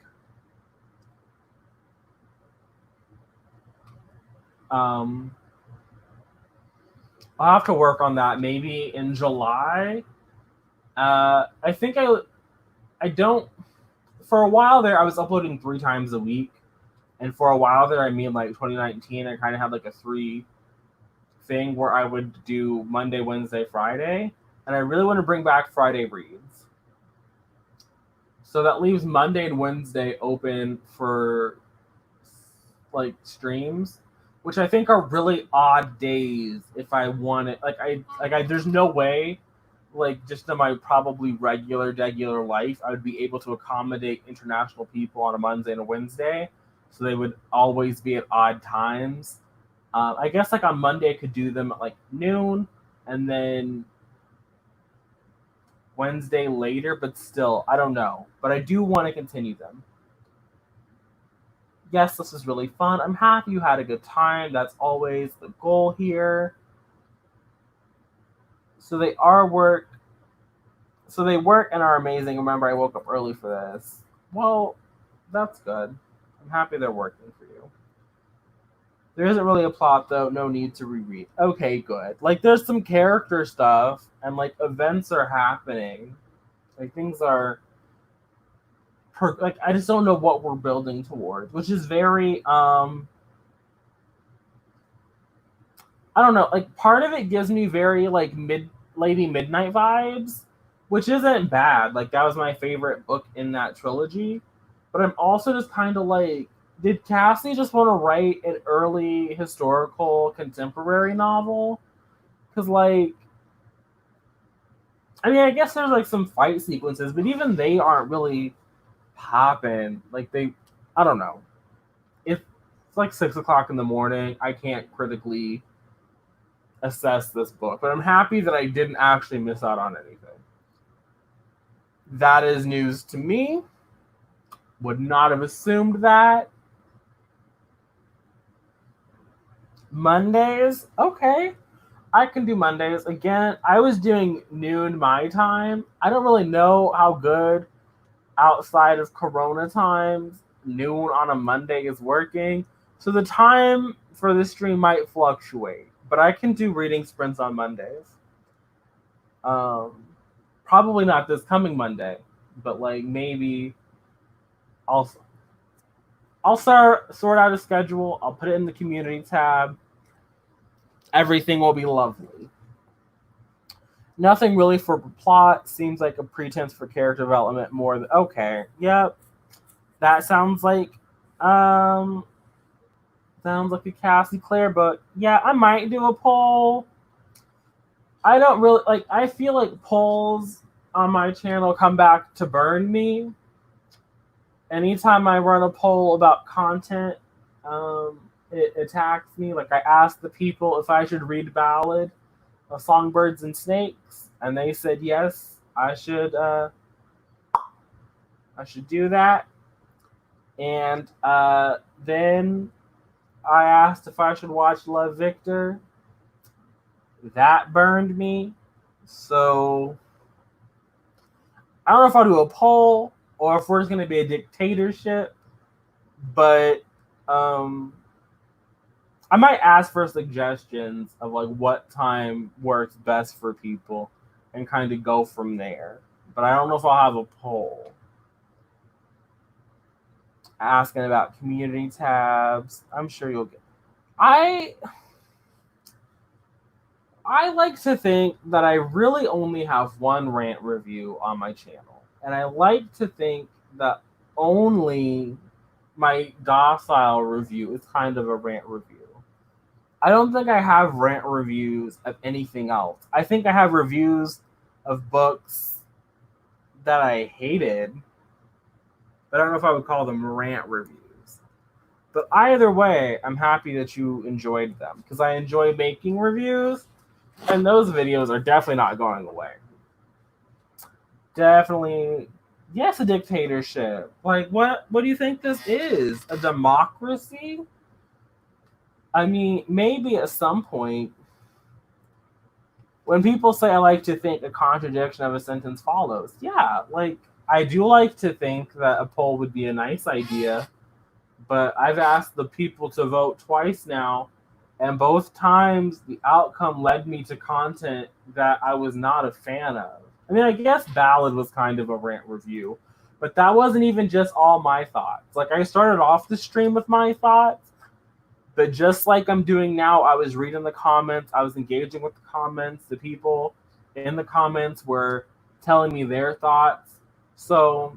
um I'll have to work on that maybe in July. I think I don't for a while there I was uploading 3 times a week. And for a while there I mean like 2019 I kind of had like a 3 thing where I would do Monday, Wednesday, Friday, and I really want to bring back Friday reads. So that leaves Monday and Wednesday open for like streams, which I think are really odd days if I want it. There's no way, like just in my probably regular life, I would be able to accommodate international people on a Monday and a Wednesday, so they would always be at odd times. I guess like on Monday I could do them at like noon, and then Wednesday later, but still, I don't know. But I do want to continue them. Yes, this is really fun. I'm happy you had a good time. That's always the goal here. So they work and are amazing. Remember, I woke up early for this. Well, that's good. I'm happy they're working for you. There isn't really a plot though, no need to reread. Okay, good. Like there's some character stuff and like events are happening. Like things are like I just don't know what we're building towards, which is very I don't know, like part of it gives me very like Lady Midnight vibes, which isn't bad. Like that was my favorite book in that trilogy. But I'm also just kind of like did Cassie just want to write an early historical contemporary novel? Because, like, I mean, I guess there's like some fight sequences, but even they aren't really popping. Like I don't know. If it's like 6 o'clock in the morning, I can't critically assess this book, but I'm happy that I didn't actually miss out on anything. That is news to me. Would not have assumed that. Mondays, okay. I can do Mondays. Again, I was doing noon my time. I don't really know how good outside of Corona times noon on a Monday is working. So the time for this stream might fluctuate, but I can do reading sprints on Mondays. Probably not this coming Monday, but like maybe I'll sort out a schedule. I'll put it in the community tab. Everything will be lovely. Nothing really for plot. Seems like a pretense for character development more than okay. Yep. That sounds like a Cassie Clare book. Yeah, I might do a poll. I don't really like I feel like polls on my channel come back to burn me. Anytime I run a poll about content, it attacks me. Like I asked the people if I should read Ballad of Songbirds and Snakes, and they said yes, I should do that. And then I asked if I should watch Love Victor. That burned me. So I don't know if I'll do a poll or if we're just going to be a dictatorship, but I might ask for suggestions of like what time works best for people and kind of go from there. But I don't know if I'll have a poll. Asking about community tabs. I'm sure you'll get. I like to think that I really only have one rant review on my channel. And I like to think that only my docile review is kind of a rant review. I don't think I have rant reviews of anything else. I think I have reviews of books that I hated, but I don't know if I would call them rant reviews. But either way, I'm happy that you enjoyed them because I enjoy making reviews, and those videos are definitely not going away. Definitely, yes, a dictatorship. Like, what do you think this is? A democracy? I mean, maybe at some point, when people say I like to think a contradiction of a sentence follows, yeah, like, I do like to think that a poll would be a nice idea, but I've asked the people to vote twice now, and both times the outcome led me to content that I was not a fan of. I mean, I guess Ballad was kind of a rant review, but that wasn't even just all my thoughts. Like, I started off the stream with my thoughts, but just like I'm doing now, I was reading the comments, I was engaging with the comments, the people in the comments were telling me their thoughts. So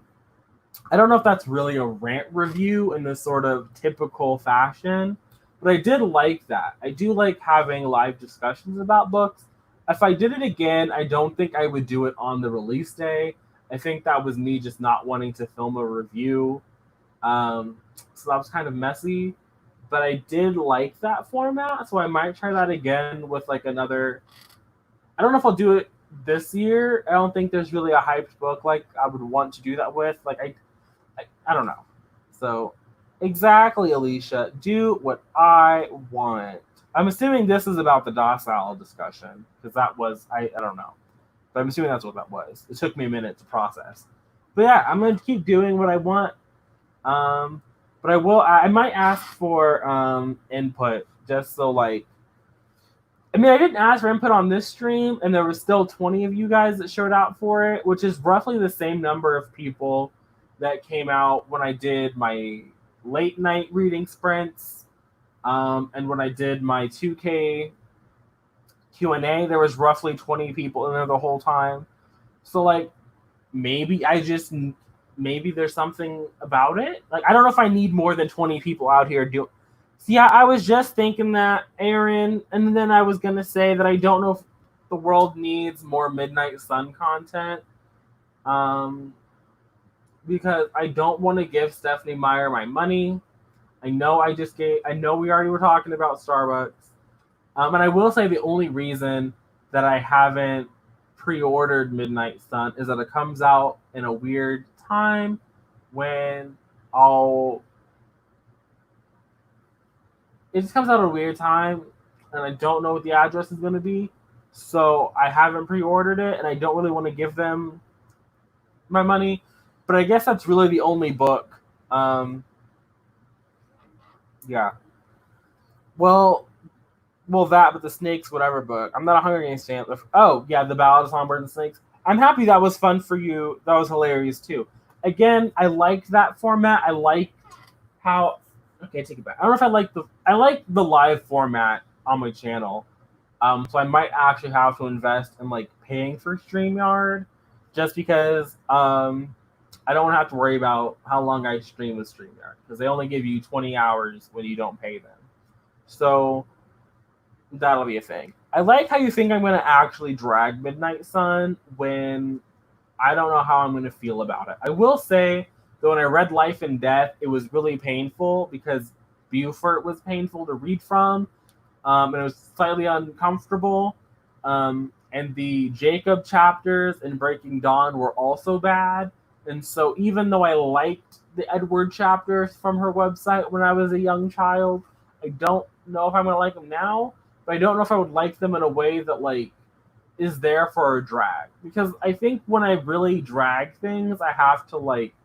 I don't know if that's really a rant review in this sort of typical fashion, but I did like that. I do like having live discussions about books. If I did it again, I don't think I would do it on the release day. I think that was me just not wanting to film a review. So that was kind of messy, but I did like that format. So I might try that again with like another, I don't know if I'll do it this year. I don't think there's really a hyped book like I would want to do that with. Like I don't know. So exactly, Alicia, do what I want. I'm assuming this is about the docile discussion because that was I don't know, but I'm assuming that's what that was. It took me a minute to process, but yeah, I'm gonna keep doing what I want. But I might ask for input just so like. I mean, I didn't ask for input on this stream, and there was still 20 of you guys that showed out for it, which is roughly the same number of people that came out when I did my late night reading sprints, and when I did my 2K Q&A, there was roughly 20 people in there the whole time. So like, maybe there's something about it. Like, I don't know if I need more than 20 people out here doing. See, I was just thinking that, Aaron, and then I was gonna say that I don't know if the world needs more Midnight Sun content. because I don't want to give Stephanie Meyer my money. I know we already were talking about Starbucks. And I will say the only reason that I haven't pre-ordered Midnight Sun is that it comes out in a weird time when I'll it just comes out at a weird time and I don't know what the address is going to be. So I haven't pre-ordered it and I don't really want to give them my money. But I guess that's really the only book. Um, yeah. Well, but the Snakes, whatever book. I'm not a Hunger Games fan. Oh, yeah, the Ballad of Songbirds and Snakes. I'm happy that was fun for you. That was hilarious too. Again, I liked that format. I like how. Okay, take it back. I don't know if I like the live format on my channel. So I might actually have to invest in like paying for StreamYard, just because I don't have to worry about how long I stream with StreamYard because they only give you 20 hours when you don't pay them. So that'll be a thing. I like how you think I'm going to actually drag Midnight Sun when I don't know how I'm going to feel about it. I will say that when I read Life and Death, it was really painful because Beaufort was painful to read from, and it was slightly uncomfortable. And the Jacob chapters in Breaking Dawn were also bad. And so even though I liked the Edward chapters from her website when I was a young child, I don't know if I'm going to like them now. But I don't know if I would like them in a way that like is there for a drag. Because I think when I really drag things, I have to like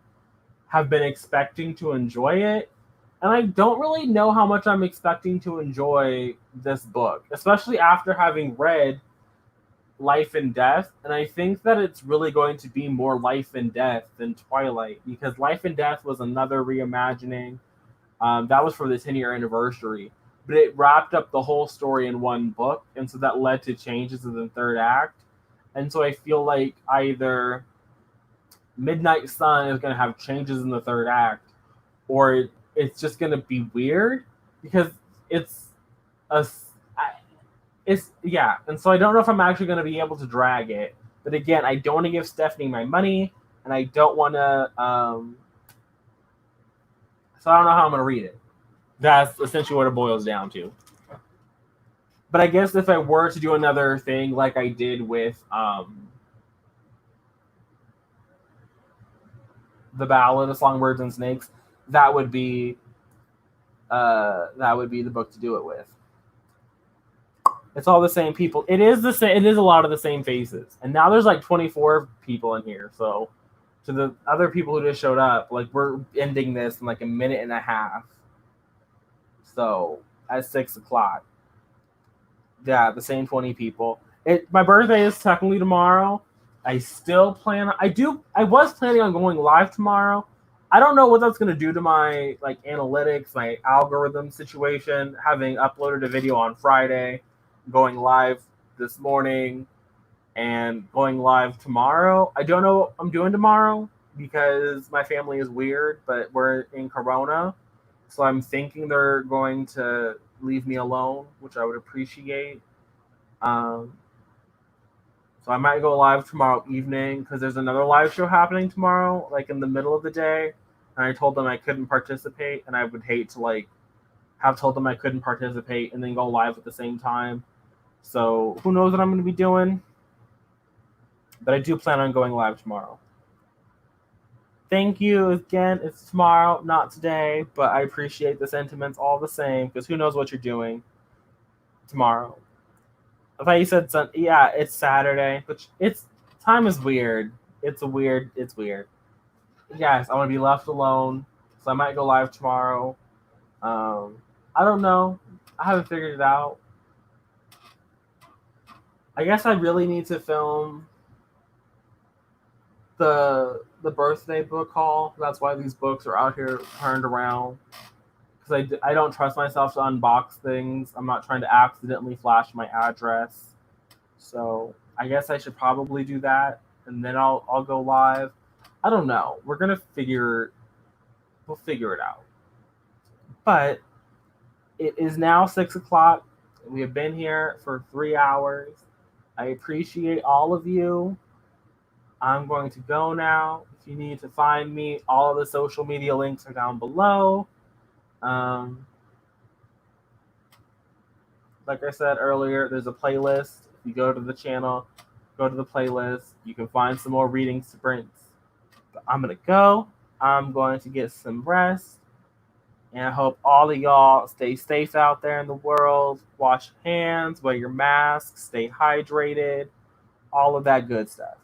have been expecting to enjoy it. And I don't really know how much I'm expecting to enjoy this book, especially after having read Life and Death. And I think that it's really going to be more Life and Death than Twilight, because Life and Death was another reimagining. That was for the 10-year anniversary, but it wrapped up the whole story in one book, and so that led to changes in the third act. And so I feel like either Midnight Sun is going to have changes in the third act, or it's just going to be weird because it's a it's yeah. And so I don't know if I'm actually going to be able to drag it. But again, I don't want to give Stephanie my money, and I don't want to. So I don't know how I'm going to read it. That's essentially what it boils down to. But I guess if I were to do another thing like I did with the Ballad of Songbirds and Snakes, that would be the book to do it with. It's all the same people. It is the same. It is a lot of the same faces. And now there's like 24 people in here. So to the other people who just showed up, like we're ending this in like a minute and a half. So at 6:00. Yeah, the same 20 people. My birthday is technically tomorrow. I still plan. I was planning on going live tomorrow. I don't know what that's going to do to my like analytics, my algorithm situation. Having uploaded a video on Friday, going live this morning, and going live tomorrow. I don't know what I'm doing tomorrow because my family is weird, but we're in Corona. So I'm thinking they're going to leave me alone, which I would appreciate. So I might go live tomorrow evening because there's another live show happening tomorrow, like in the middle of the day. And I told them I couldn't participate, and I would hate to like have told them I couldn't participate and then go live at the same time. So who knows what I'm going to be doing? But I do plan on going live tomorrow. Thank you again. It's tomorrow, not today, but I appreciate the sentiments all the same because who knows what you're doing tomorrow. I thought you said yeah, it's Saturday, but time is weird. It's weird. Yes, I want to be left alone, so I might go live tomorrow. I don't know. I haven't figured it out. I guess I really need to film the birthday book haul. That's why these books are out here turned around. Because I don't trust myself to unbox things. I'm not trying to accidentally flash my address. So I guess I should probably do that, and then I'll go live. I don't know. We'll figure it out. But it is now 6:00. We have been here for 3 hours. I appreciate all of you. I'm going to go now. If If you need to find me, all of the social media links are down below. Like I said earlier, there's a playlist. If you go to the channel, go to the playlist, you can find some more reading sprints. But I'm going to go. I'm going to get some rest. And I hope all of y'all stay safe out there in the world. Wash your hands, wear your mask, stay hydrated, all of that good stuff.